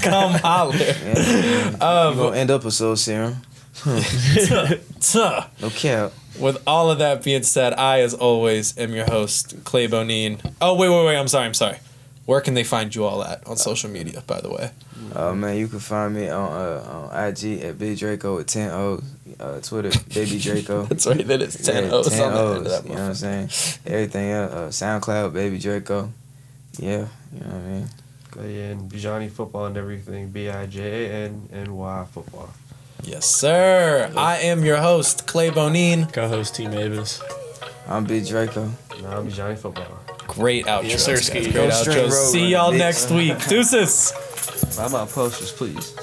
come holler. You gonna end up a Soul Serum. Tuh. No cap. With all of that being said, I, as always, am your host, Clay Bonine. Oh, wait. I'm sorry. Where can they find you all at on social media, by the way? Man, you can find me on IG at Big Draco with 10 O's. Twitter, Baby Draco. That's right, that is 10 Yeah, O's 10 on the end of O's, that you know what I'm saying? Everything else, SoundCloud, Baby Draco. Yeah, you know what I mean? Yeah, and Bijanny Football and everything. BIJANNY Football. Yes, sir. I am your host, Clay Bonine. Co-host T Mavis. I'm Big Draco. No, I'm Bijanny Football. Great outros. Yes, sir, guys. Ski. Great Go straight outros. road See running, y'all bitch. next week. Deuces. Buy my posters, please.